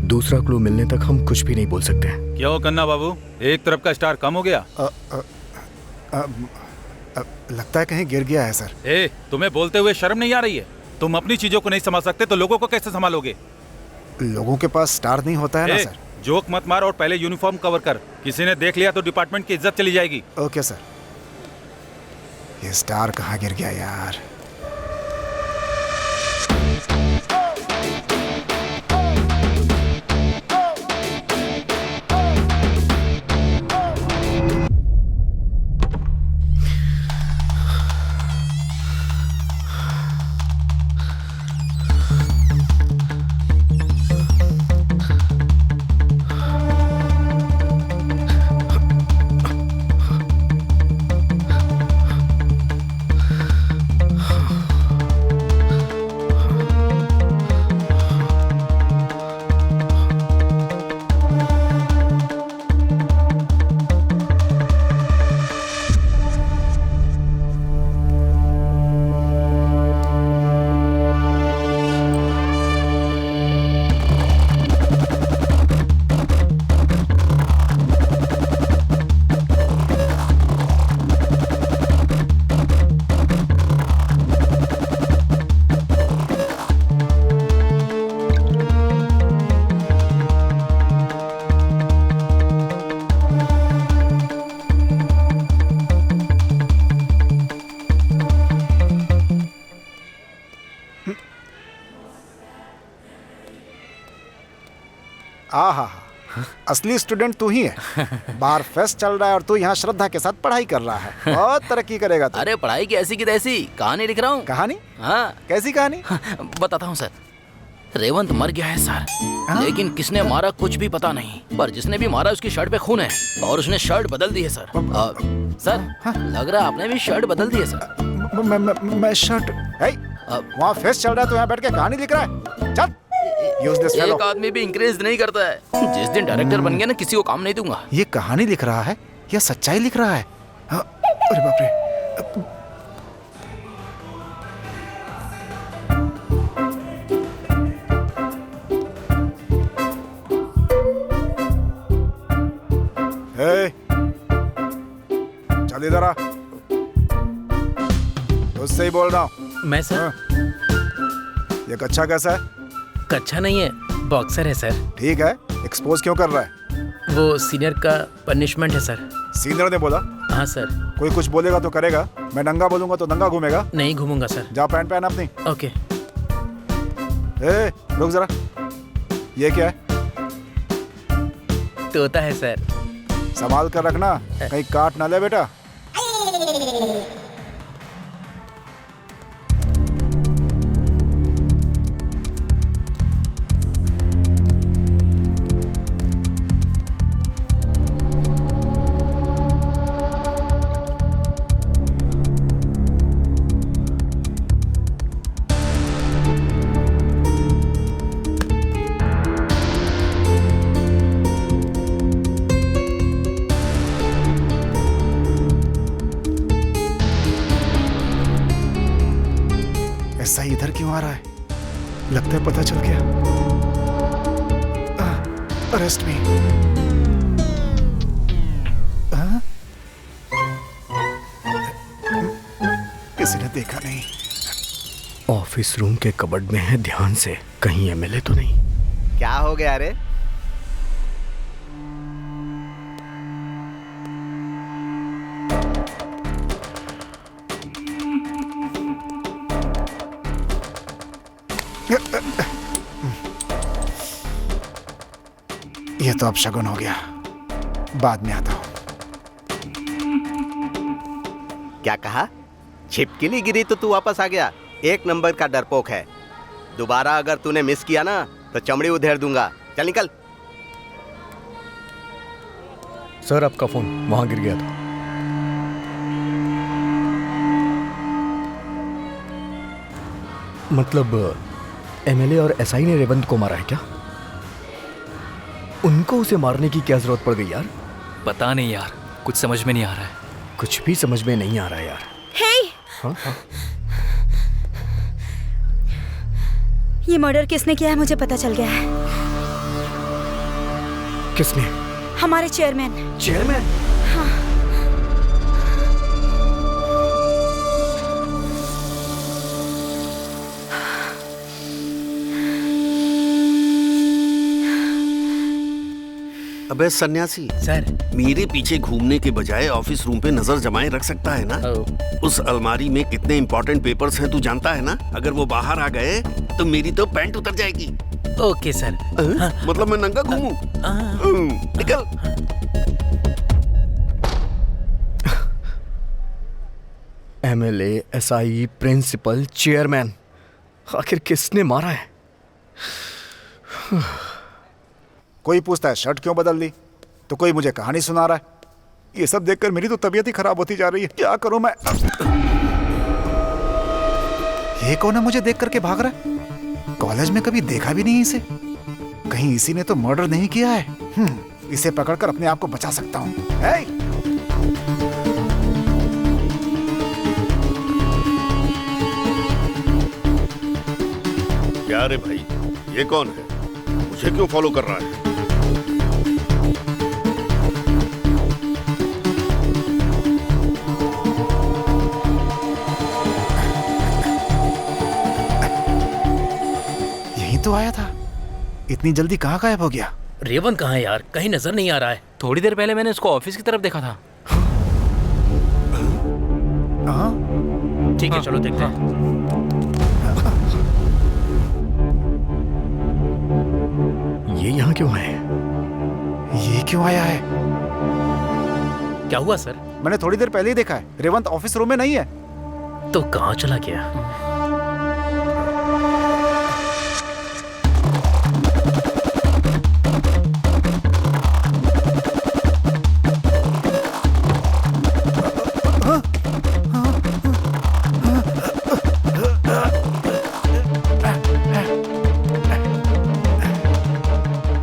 दूसरा क्लू मिलने तक हम कुछ भी नहीं बोल सकते हैं। क्या हो कन्ना बाबू, एक तरफ का स्टार कम हो गया? लगता है कहीं गिर गया है सर। तुम्हें बोलते हुए शर्म नहीं आ रही है? तुम अपनी चीजों को नहीं समझ सकते तो लोगों को कैसे संभालोगे? लोगों के पास स्टार नहीं होता है ना सर। जोक मत मार और पहले यूनिफॉर्म कवर कर, किसी ने देख लिया तो डिपार्टमेंट की इज्जत चली जाएगी। Okay sir. ये स्टार कहाँ गिर गया यार? आहा, असली स्टूडेंट तू ही है। बाहर फेस्ट चल रहा है और तू यहाँ श्रद्धा के साथ पढ़ाई कर रहा है। बहुत तरक्की करेगा तू। अरे पढ़ाई की ऐसी की तैसी कहानी लिख रहा हूँ। कहानी? हाँ। कैसी कहानी? बताता हूँ सर। रेवंत मर गया है सर, लेकिन किसने मारा कुछ भी पता नहीं। पर जिसने भी मारा उसकी शर्ट पे खून है और उसने शर्ट बदल दी है सर। सर लग रहा है आपने भी शर्ट बदल दी है सर। मैं शर्ट? वहाँ फेस्ट चल रहा है तो यहाँ बैठ के कहानी लिख रहा है? चल। एक आदमी भी इंकरेज नहीं करता है। जिस दिन डायरेक्टर बन गया ना, किसी को काम नहीं दूंगा। ये कहानी लिख रहा है या सच्चाई लिख रहा है? अरे बाप रे। चल इधर आ, उससे ही बोल रहा हूँ मैं सर। ये कच्चा कैसा है? कच्चा नहीं है, बॉक्सर है सर। ठीक है, एक्सपोज क्यों कर रहा है? वो सीनियर का पनिशमेंट है सर। सीनियर ने बोला? हाँ सर। कोई कुछ बोलेगा तो करेगा, मैं नंगा बोलूंगा तो नंगा घूमेगा? नहीं घूमूंगा सर। जा पैंट पहन अपनी। ओके। रुक जरा, ये क्या है? तोता है सर। संभाल कर रखना, कहीं काट ना ले बेटा। एसआई इधर क्यों आ रहा है? लगता है पता चल गया। अरेस्ट मी। किसी ने देखा नहीं। ऑफिस रूम के कबर्ड में है, ध्यान से, कहीं एमएलए तो नहीं। क्या हो गया रे? ये तो अब शगुन हो गया, बाद में आता हूं। क्या कहा? छिपकली गिरी तो तू वापस आ गया? एक नंबर का डरपोक है। दोबारा अगर तूने मिस किया ना तो चमड़ी उधेड़ दूंगा। चल निकल। सर आपका फोन वहां गिर गया था। मतलब एमएलए और एसआई ने रेवंत को मारा है क्या? उनको उसे मारने की क्या जरूरत पड़ गई यार? पता नहीं यार, कुछ समझ में नहीं आ रहा है। कुछ भी समझ में नहीं आ रहा है यार। हे! हाँ? ये मर्डर किसने किया है मुझे पता चल गया है। किसने? हमारे चेयरमैन। चेयरमैन? हाँ। अबे सन्यासी सर, मेरे पीछे घूमने के बजाय ऑफिस रूम पे नजर जमाए रख सकता है ना? उस अलमारी में कितने इंपॉर्टेंट पेपर्स हैं तू जानता है ना? अगर वो बाहर आ गए तो मेरी तो पैंट उतर जाएगी। Okay sir. हाँ? मतलब मैं नंगा घूमूं? निकल। एमएलए, एसआई, प्रिंसिपल, चेयरमैन, आखिर किसने मारा है? कोई पूछता है शर्ट क्यों बदल दी, तो कोई मुझे कहानी सुना रहा है। ये सब देखकर मेरी तो तबीयत ही खराब होती जा रही है। क्या करूं मैं? ये कौन है मुझे देख करके भाग रहा है? कॉलेज में कभी देखा भी नहीं इसे। कहीं इसी ने तो मर्डर नहीं किया है? इसे पकड़कर अपने आप को बचा सकता हूं। क्या रे भाई, ये कौन है? मुझे क्यों फॉलो कर रहा है? यही तो आया था। इतनी जल्दी कहाँ गायब हो गया? रेवंत कहाँ है यार? कहीं नजर नहीं आ रहा है। थोड़ी देर पहले मैंने उसको ऑफिस की तरफ देखा था। ठीक है, चलो देखते हैं। ये यहाँ क्यों है? ये क्यों आया है? क्या हुआ सर? मैंने थोड़ी देर पहले ही देखा है। रेवंत ऑफिस रूम में नहीं है। तो कहाँ चला गया?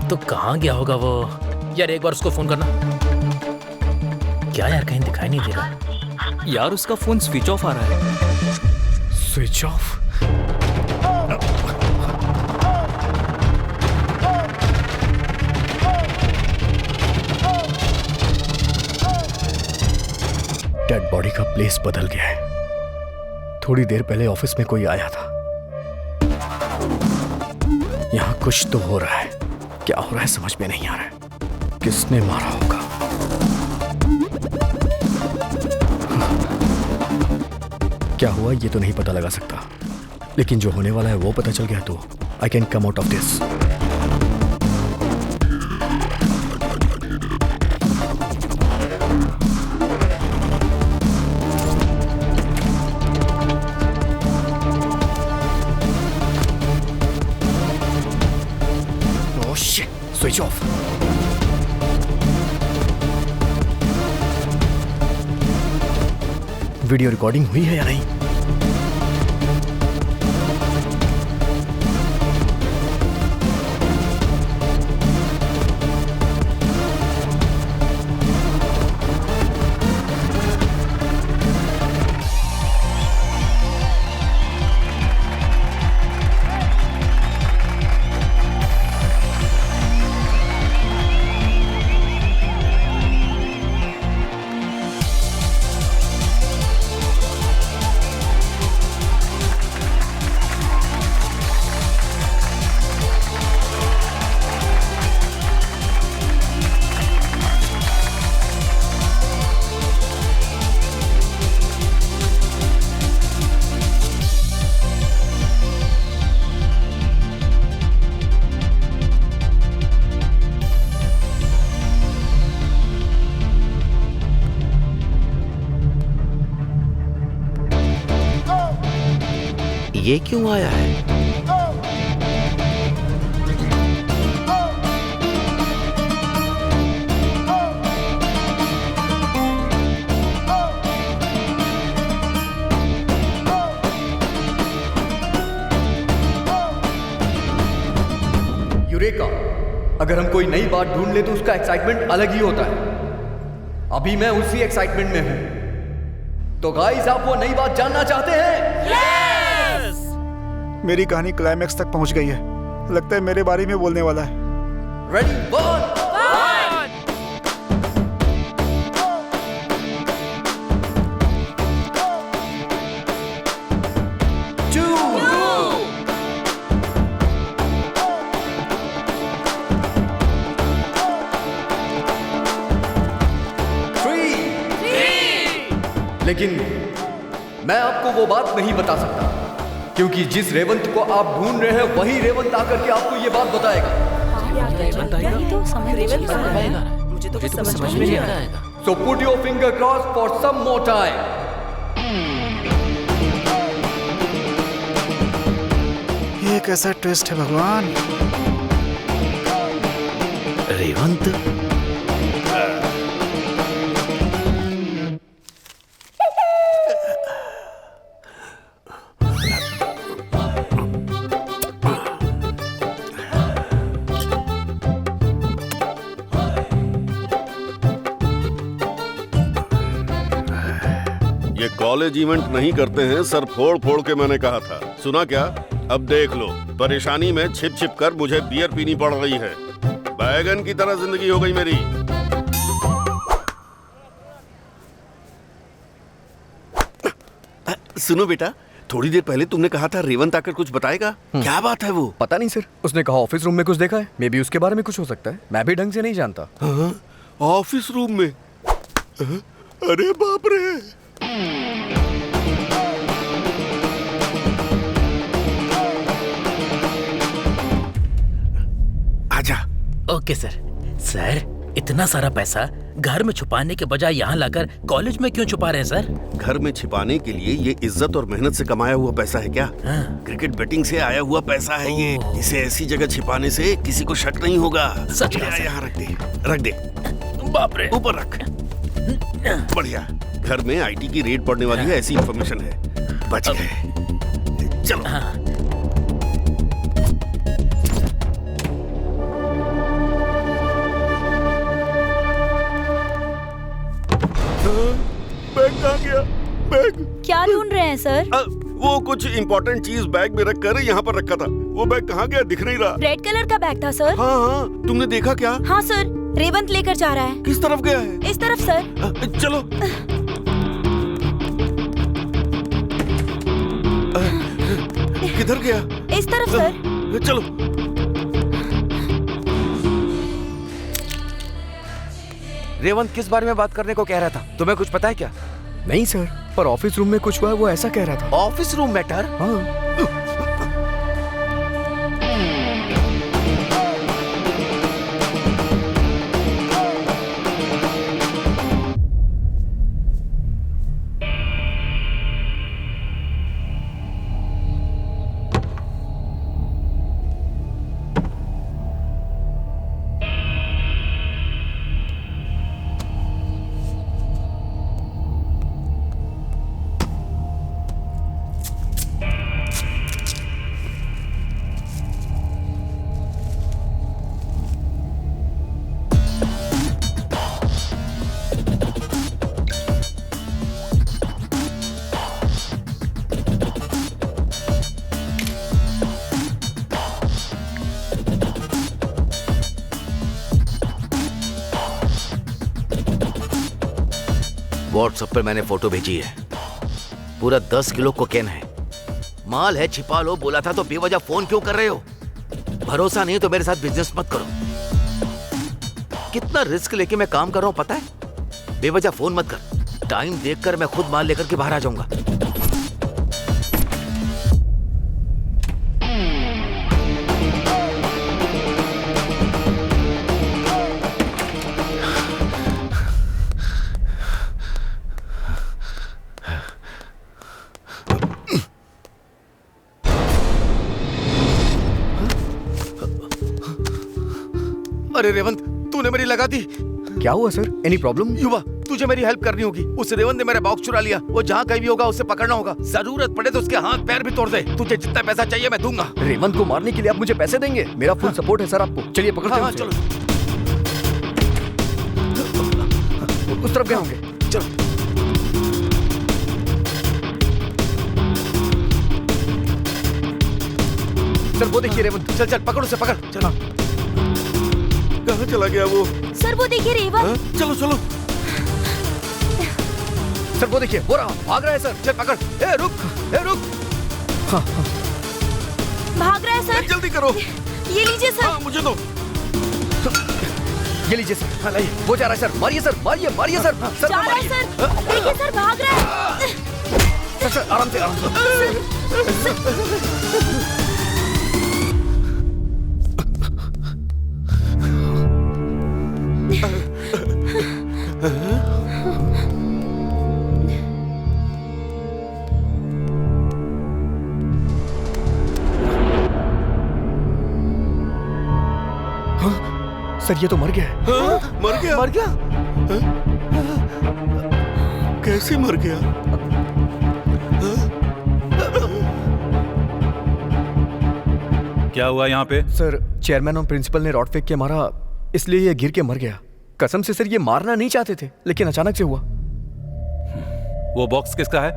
तो कहाँ गया होगा वो? यार एक बार उसको फोन करना। क्या यार, कहीं दिखाई नहीं दे रहा यार। उसका फोन स्विच ऑफ आ रहा है। Switch off? डेड बॉडी का प्लेस बदल गया है। थोड़ी देर पहले ऑफिस में कोई आया था। यहाँ कुछ तो हो रहा है। क्या हो रहा है समझ में नहीं आ रहा है। किसने मारा होगा? क्या हुआ ये तो नहीं पता लगा सकता, लेकिन जो होने वाला है वो पता चल गया तो I can come out of this. Oh shit, switch off. Video recording हुई है या नहीं? ये क्यों आया है? यूरेका, अगर हम कोई नई बात ढूंढ ले तो उसका एक्साइटमेंट अलग ही होता है। अभी मैं उसी एक्साइटमेंट में हूं। तो गाइस, आप वो नई बात जानना चाहते हैं? यस! मेरी कहानी क्लाइमैक्स तक पहुंच गई है। लगता है मेरे बारे में बोलने वाला है। रेडी, वन, लेकिन मैं आपको वो बात नहीं बता सकता, क्योंकि जिस रेवंत को आप ढूंढ रहे हैं वही रेवंत आकर के आपको ये बात बताएगा। मुझे तो कुछ समझ में नहीं आ रहा है। So put your finger crossed for some more time. ये कैसा ट्विस्ट है भगवान? रेवंत? ये कॉलेज इवेंट नहीं करते हैं, सर फोड़ फोड़ के मैंने कहा था। सुना क्या? अब देख लो, परेशानी में छिप छिप कर मुझे बियर पीनी पड़ रही है। बैगन की तरह जिंदगी हो गई मेरी। सुनो बेटा, थोड़ी देर पहले तुमने कहा था रेवंत आकर कुछ बताएगा। क्या बात है वो? पता नहीं सर, उसने कहा ऑफिस रूम में कुछ देखा है। मे बी उसके बारे में कुछ हो सकता है, मैं भी ढंग से नहीं जानता। ऑफिस रूम में? अरे बाप रे! आजा। Okay sir. सर, इतना सारा पैसा घर में छुपाने के बजाय यहाँ लाकर कॉलेज में क्यों छुपा रहे हैं सर? घर में छिपाने के लिए ये इज्जत और मेहनत से कमाया हुआ पैसा है क्या? क्रिकेट बैटिंग से आया हुआ पैसा है ये। इसे ऐसी जगह छिपाने से किसी को शक नहीं होगा। सच यहाँ रख दे, रख दे। बाप रे, ऊपर रख। बढ़िया। घर में आईटी की रेड पड़ने वाली है, ऐसी इंफॉर्मेशन है। बच गए। चलो। बैग कहाँ गया? बैग? क्या ढूंढ रहे हैं सर? वो कुछ इम्पोर्टेंट चीज बैग में रख कर यहाँ पर रखा था। वो बैग कहाँ गया? दिख नहीं रहा। रेड कलर का बैग था सर। हाँ, तुमने देखा क्या? हाँ सर, रेवंत लेकर जा रहा है। किस तरफ गया है? इस तरफ सर। चलो। किधर गया? इस तरफ सर। चलो। रेवंत किस बारे में बात करने को कह रहा था? तुम्हें कुछ पता है क्या? नहीं सर, पर ऑफिस रूम में कुछ हुआ है, वो ऐसा कह रहा था। Office room matter? हाँ। व्हाट्सएप पे मैंने फोटो भेजी है। पूरा 10 किलो कोकेन है। माल है, छिपा लो। बोला था तो बेवजह फोन क्यों कर रहे हो? भरोसा नहीं तो मेरे साथ बिजनेस मत करो। कितना रिस्क लेके मैं काम कर रहा हूं पता है? बेवजह फोन मत कर। टाइम देखकर मैं खुद माल लेकर के बाहर आ जाऊंगा। अरे रेवंत, तूने मेरी लगा दी। क्या हुआ सर? Any problem? युवा, तुझे मेरी हेल्प करनी होगी। उस रेवंत ने मेरा बॉक्स चुरा लिया। वो जहाँ कहीं भी होगा उसे पकड़ना होगा। जरूरत पड़े तो उसके हाथ पैर भी तोड़ दे। तुझे जितना पैसा चाहिए मैं दूंगा। रेवंत को मारने के लिए आप मुझे पैसे देंगे? मेरा फुल सपोर्ट है सर आपको। चलिए पकड़ते हैं। हाँ, चलो। उस तरफ गए होंगे। चलो। सर वो देखिए रेवंत। चल चल, पकड़ उसे, पकड़। चलो। कहाँ चला गया वो? सर वो देखिए रेवंत। चलो चलो। सर वो देखिए, वो रहा, भाग रहा है सर। चल पकड़। ए रुक, ए रुक। हाँ। भाग रहा है सर। जल्दी करो। ये लीजिए सर। हाँ, मुझे दो। ये लीजिए सर। हाँ लाइए। वो जा रहा है सर। मारिए सर, मारिए, मारिए सर। सर जा रहा है सर। देखिए सर, भाग रहा है। सर सर आराम से, आराम से। सर ये तो मर गया है। हाँ? मर गया? मर गया? कैसे मर गया? क्या हुआ यहाँ पे? सर चेयरमैन और प्रिंसिपल ने रॉड फेंक के मारा, इसलिए ये गिर के मर गया। कसम से सर ये मारना नहीं चाहते थे, लेकिन अचानक से हुआ। वो बॉक्स किसका है?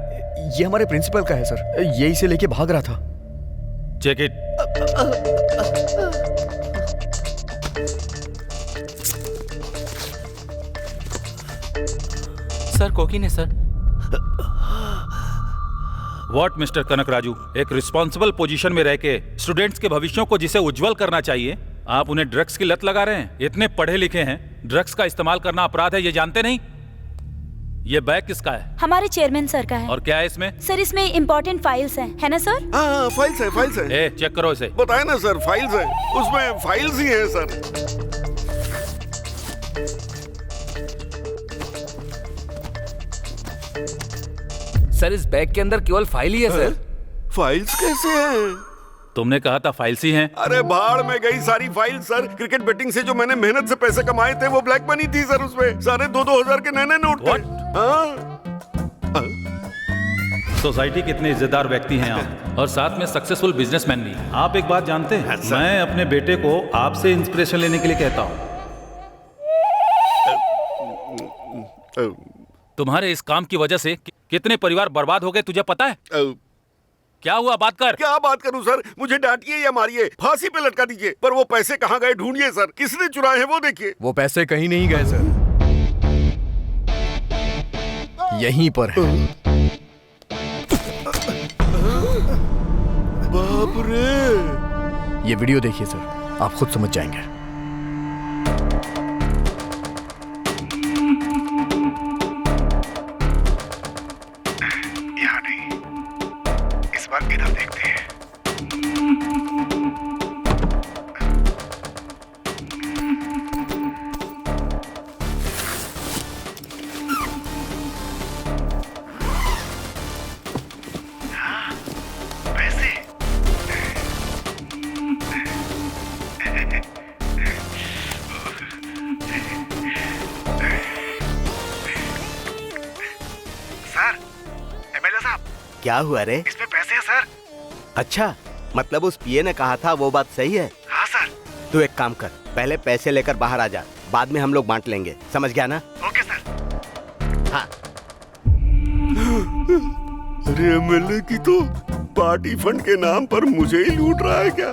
ये हमारे प्रिंसिपल का है सर। ये इसे लेके भाग रहा था। Check it. सर कोकीन है sir. What mister Kanak Raju, एक रिस्पॉन्सिबल पोजीशन में रह के स्टूडेंट्स के भविष्यों को जिसे उज्जवल करना चाहिए, आप उन्हें ड्रग्स की लत लगा रहे हैं। इतने पढ़े लिखे हैं, ड्रग्स का इस्तेमाल करना अपराध है, ये जानते नहीं? ये बैग किसका है? हमारे चेयरमैन सर का है। और क्या है इसमें? सर इसमें इम्पोर्टेंट फाइल्स हैं, है ना सर? हाँ, फाइल्स है, फाइल्स है। ए, चेक करो इसे। बताए ना सर, फाइल्स है। उसमें फाइल्स ही हैं सर। सर इस बैग के अंदर केवल फाइल ही है सर। फाइल्स कैसे हैं? तुमने कहा था फाइल्स ही हैं। अरे भाड़ में गई सारी फाइल सर। क्रिकेट बेटिंग से जो मैंने मेहनत से पैसे कमाए थे वो ब्लैक मनी थी सर। उसमें सारे 2-2 हजार के नए नोट थे। सोसाइटी के इतने इज्जतदार व्यक्ति हैं आप, और साथ में सक्सेसफुल बिजनेसमैन भी। आप एक बात जानते हैं, मैं अपने बेटे को आपसे इंस्पिरेशन लेने के लिए कहता हूँ। तुम्हारे इस काम की वजह से कितने परिवार बर्बाद हो गए तुझे पता है? क्या हुआ? बात कर। क्या बात करूं सर? मुझे डांटिए या मारिए, फांसी पे लटका दीजिए, पर वो पैसे कहाँ गए ढूंढिए सर। किसने चुराए हैं वो देखिए। वो पैसे कहीं नहीं गए सर, यहीं पर है। बाप रे। ये वीडियो देखिए सर, आप खुद समझ जाएंगे। यहाँ नहीं, इस बार इधर देखते हैं। क्या हुआ रे? इसमें पैसे हैं सर। अच्छा, मतलब उस पीए ने कहा था वो बात सही है? हाँ सर। तू एक काम कर, पहले पैसे लेकर बाहर आ जा, बाद में हम लोग बांट लेंगे, समझ गया ना? Okay sir. हाँ। अरे एमएलए की तो पार्टी फंड के नाम पर मुझे ही लूट रहा है क्या?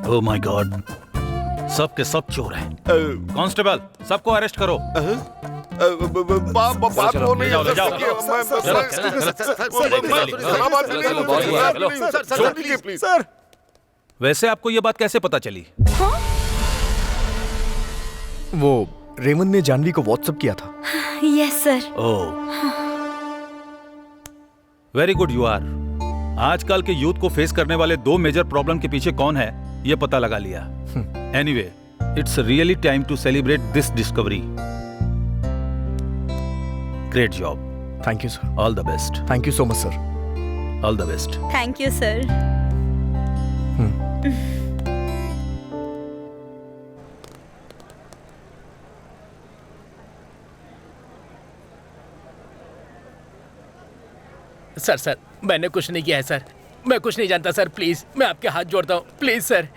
ओह माय गॉड, सब के सब चोर हैं। कांस्टेबल, सबको अरेस्ट करो। बात वो नहीं है सर। वैसे आपको ये बात कैसे पता चली? वो रेमन ने जानवी को व्हाट्सएप किया था। Yes sir. Oh, very good you are. आजकल के यूथ को फेस करने वाले 2 मेजर प्रॉब्लम के पीछे कौन है ये पता लगा लिया। Anyway, it's really time to celebrate this discovery. Great job. Thank you sir. All the best. Thank you so much sir. All the best. Thank you sir. Sir sir मैंने कुछ नहीं किया है सर, मैं कुछ नहीं जानता सर, प्लीज मैं आपके हाथ जोड़ता हूँ, प्लीज सर।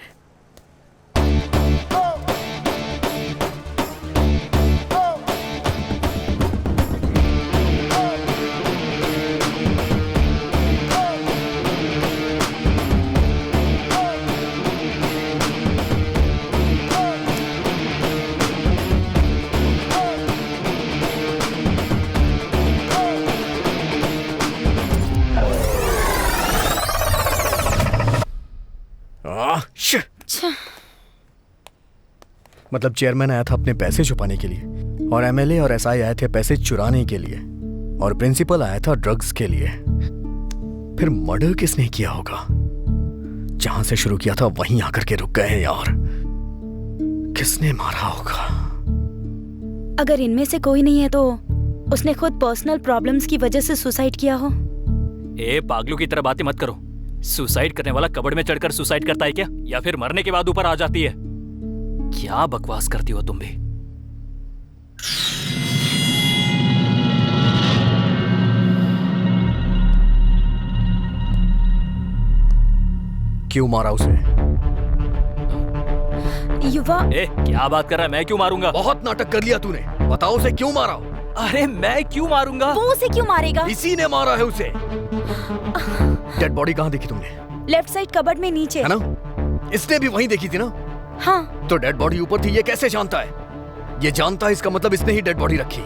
मतलब चेयरमैन आया था अपने पैसे छुपाने के लिए, और एमएलए और एसआई आए थे पैसे चुराने के लिए, और प्रिंसिपल आया था ड्रग्स के लिए। फिर मर्डर किसने किया होगा? जहां से शुरू किया था वहीं आकर के रुक गए हैं यार। किसने मारा होगा? अगर इनमें से कोई नहीं है तो उसने खुद पर्सनल प्रॉब्लम्स की वजह से सुसाइड किया हो। ए पागलों की तरह बातें मत करो। सुसाइड करने वाला कबड़ में चढ़कर सुसाइड करता है क्या, या फिर मरने के बाद ऊपर आ जाती है? क्या बकवास करती हो तुम भी। क्यों मारा उसे? युवा क्या बात कर रहा है? मैं क्यों मारूंगा? बहुत नाटक कर लिया तूने, बताओ उसे क्यों मारा? अरे मैं क्यों मारूंगा? वो उसे क्यों मारेगा? इसी ने मारा है उसे। डेड बॉडी कहाँ देखी तुमने? लेफ्ट साइड कबर्ड में नीचे। है ना? इसने भी वहीं देखी थी ना? हाँ। तो डेड बॉडी ऊपर थी, ये कैसे जानता है? ये जानता है, इसका मतलब इसने ही डेड बॉडी रखी,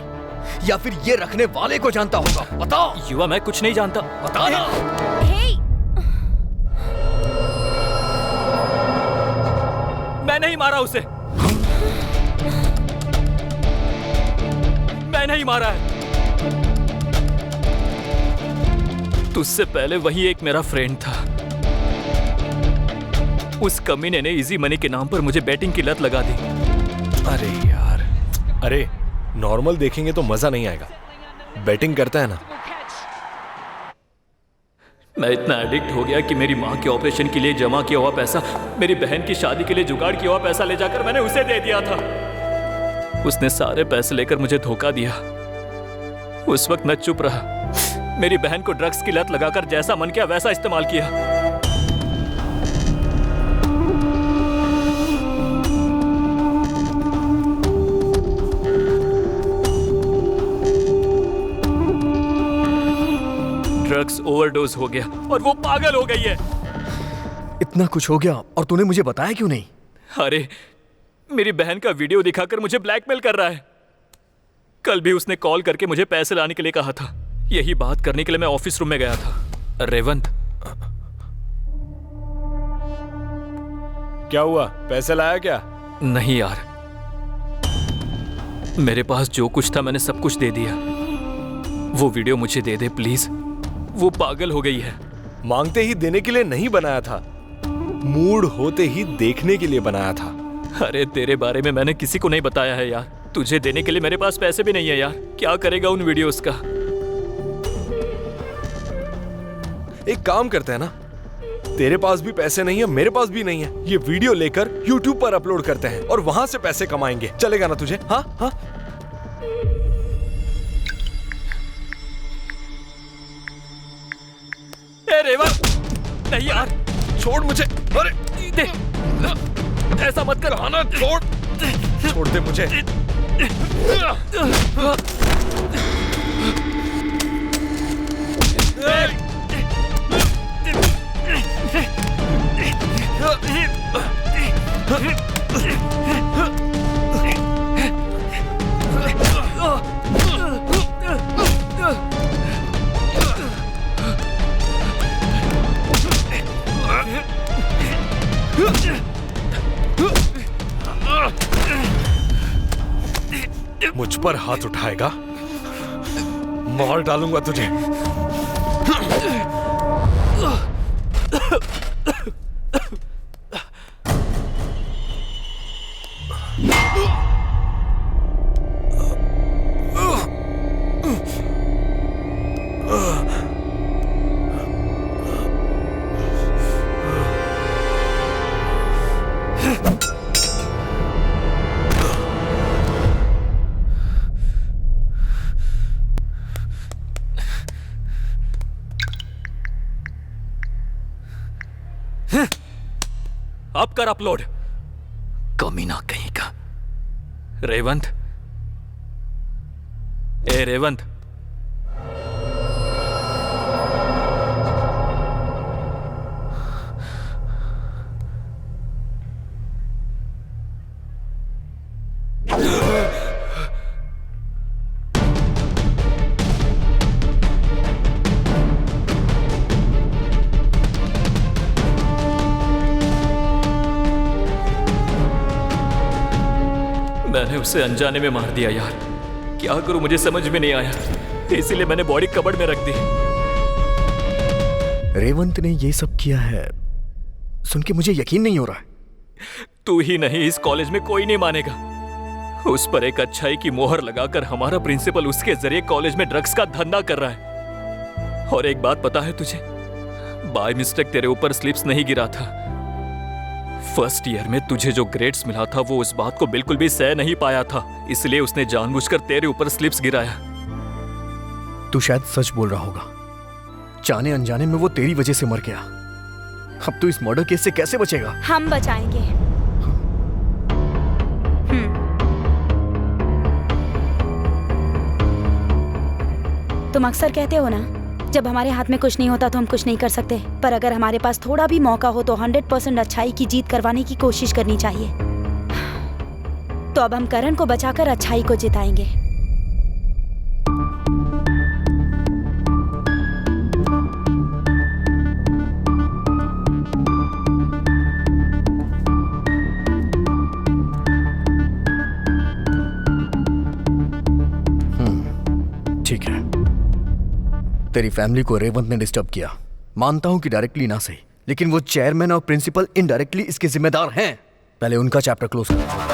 या फिर ये रखने वाले को जानता होगा। बताओ। युवा मैं कुछ नहीं जानता। बता ना। मैं नहीं मारा उसे। मैं नहीं मारा है। तुझसे पहले वही एक मेरा फ्रेंड था। उस कमीने ने इजी मनी के नाम पर मुझे बैटिंग की लत लगा दी। अरे यार, अरे नॉर्मल देखेंगे तो मजा नहीं आएगा, बैटिंग करता है ना। मैं इतना एडिक्ट हो गया कि मेरी माँ के ऑपरेशन के लिए जमा किया हुआ पैसा, मेरी बहन की शादी के लिए जुगाड़ किया हुआ पैसा ले जाकर मैंने उसे दे दिया था। उसने सारे पैसे लेकर मुझे धोखा दिया। उस वक्त मैं चुप रहा। मेरी बहन को ड्रग्स की लत लगाकर जैसा मन किया वैसा इस्तेमाल किया। ड्रग्स ओवरडोज हो गया और वो पागल हो गई है। इतना कुछ हो गया और तूने मुझे बताया क्यों नहीं? अरे मेरी बहन का वीडियो दिखाकर मुझे ब्लैकमेल कर रहा है। कल भी उसने कॉल करके मुझे पैसे लाने के लिए कहा था। यही बात करने के लिए मैं ऑफिस रूम में गया था। रेवंत, क्या हुआ? पैसे लाया क्या? नहीं यार, मेरे पास जो कुछ था मैंने सब कुछ दे दिया। वो वीडियो मुझे दे दे प्लीज। वो पागल हो गई है। मांगते ही देने के लिए नहीं बनाया था, मूड होते ही देखने के लिए बनाया था। अरे तेरे बारे में मैंने किसी को नहीं बताया है यार। तुझे देने के लिए मेरे पास पैसे भी नहीं है यार। क्या करेगा उन वीडियोस का? एक काम करते हैं ना, तेरे पास भी पैसे नहीं है, मेरे पास भी नहीं है। ये वीडियो लेकर YouTube पर अपलोड करते हैं और वहां से पैसे कमाएंगे। चलेगा ना तुझे? हाँ हाँ। रेवंत, नहीं यार, छोड़ मुझे। अरे दे, ऐसा मत कर। आना, छोड़ दे मुझे। मुझ पर हाथ उठाएगा, मार डालूंगा तुझे। अब कर अपलोड। कमीना कहीं का। रेवंत, ए रेवंत, मैंने उसे अनजाने में मार दिया यार। क्या करूं मुझे समझ में नहीं आया, इसीलिए मैंने बॉडी कबर्ड में रख दी। रेवंत ने ये सब किया है सुन के मुझे यकीन नहीं हो रहा है। तू ही नहीं, इस कॉलेज में कोई नहीं मानेगा। उस पर एक अच्छाई की मोहर लगाकर हमारा प्रिंसिपल उसके जरिए कॉलेज में ड्रग्स का धंधा कर रहा है। और एक बात पता है तुझे, बाय मिस्टेक तेरे ऊपर स्लिप्स नहीं गिरा था। फर्स्ट ईयर में तुझे जो ग्रेड्स मिला था वो उस बात को बिल्कुल भी सह नहीं पाया था, इसलिए उसने जानबूझकर तेरे ऊपर स्लिप्स गिराया। तू शायद सच बोल रहा होगा। जाने अनजाने में वो तेरी वजह से मर गया। अब तू इस मर्डर केस से कैसे बचेगा? हम बचाएंगे। तुम अक्सर कहते हो ना, जब हमारे हाथ में कुछ नहीं होता तो हम कुछ नहीं कर सकते, पर अगर हमारे पास थोड़ा भी मौका हो तो 100% अच्छाई की जीत करवाने की कोशिश करनी चाहिए। तो अब हम करण को बचाकर अच्छाई को जिताएंगे। ठीक है, तेरी फैमिली को रेवंत ने डिस्टर्ब किया। मानता हूं कि डायरेक्टली ना सही, लेकिन वो चेयरमैन और प्रिंसिपल इनडायरेक्टली इसके जिम्मेदार हैं। पहले उनका चैप्टर क्लोज कर।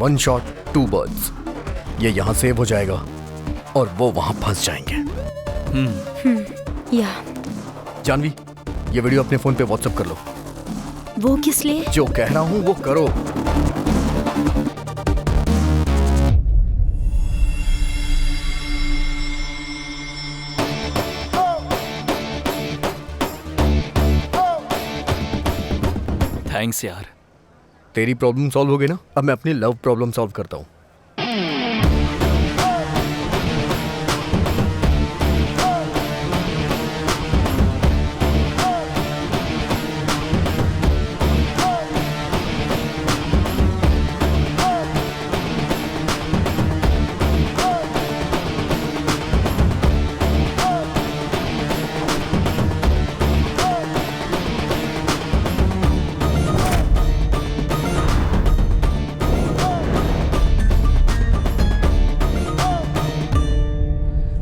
One shot two birds. ये यहां सेव हो जाएगा और वो वहां फंस जाएंगे। या जानवी, ये वीडियो अपने फोन पे व्हाट्सएप कर लो। वो किस लिए? जो कह रहा हूं वो करो। थैंक्स यार। तेरी प्रॉब्लम सॉल्व हो गई ना, अब मैं अपनी लव प्रॉब्लम सॉल्व करता हूं।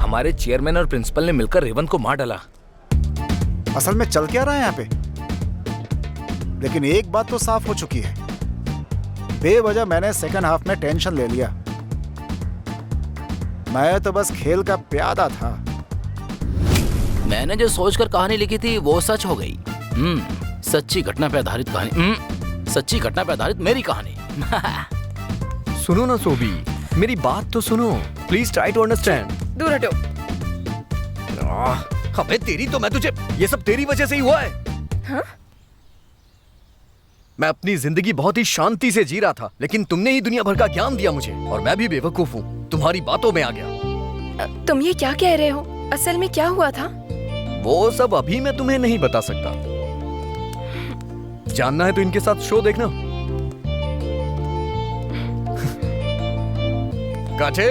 हमारे चेयरमैन और प्रिंसिपल ने मिलकर रेवंत को मार डाला। असल में चल क्या रहा है यहाँ पे? लेकिन एक बात तो साफ हो चुकी है, बेवजह मैंने सेकंड हाफ में टेंशन ले लिया। मैं तो बस खेल का प्यादा था। मैंने जो सोचकर कहानी लिखी थी वो सच हो गई। सच्ची घटना पे आधारित कहानी। सच्ची घटना पे आधारित मेरी कहानी। सुनो ना सोबी, मेरी बात तो सुनो। Please try to understand. दूर हटो। अबे तेरी तो मैं तुझे, ये सब तेरी वजह से ही हुआ है। हाँ? मैं अपनी जिंदगी बहुत ही शांति से जी रहा था, लेकिन तुमने ही दुनिया भर का ज्ञान दिया मुझे और मैं भी बेवकूफ हूँ, तुम्हारी बातों में आ गया। तुम ये क्या कह रहे हो? असल में क्या हुआ था? वो सब अभी मैं तुम्हें नहीं बता सकता। जानना है तो इनके साथ शो देखना। काटे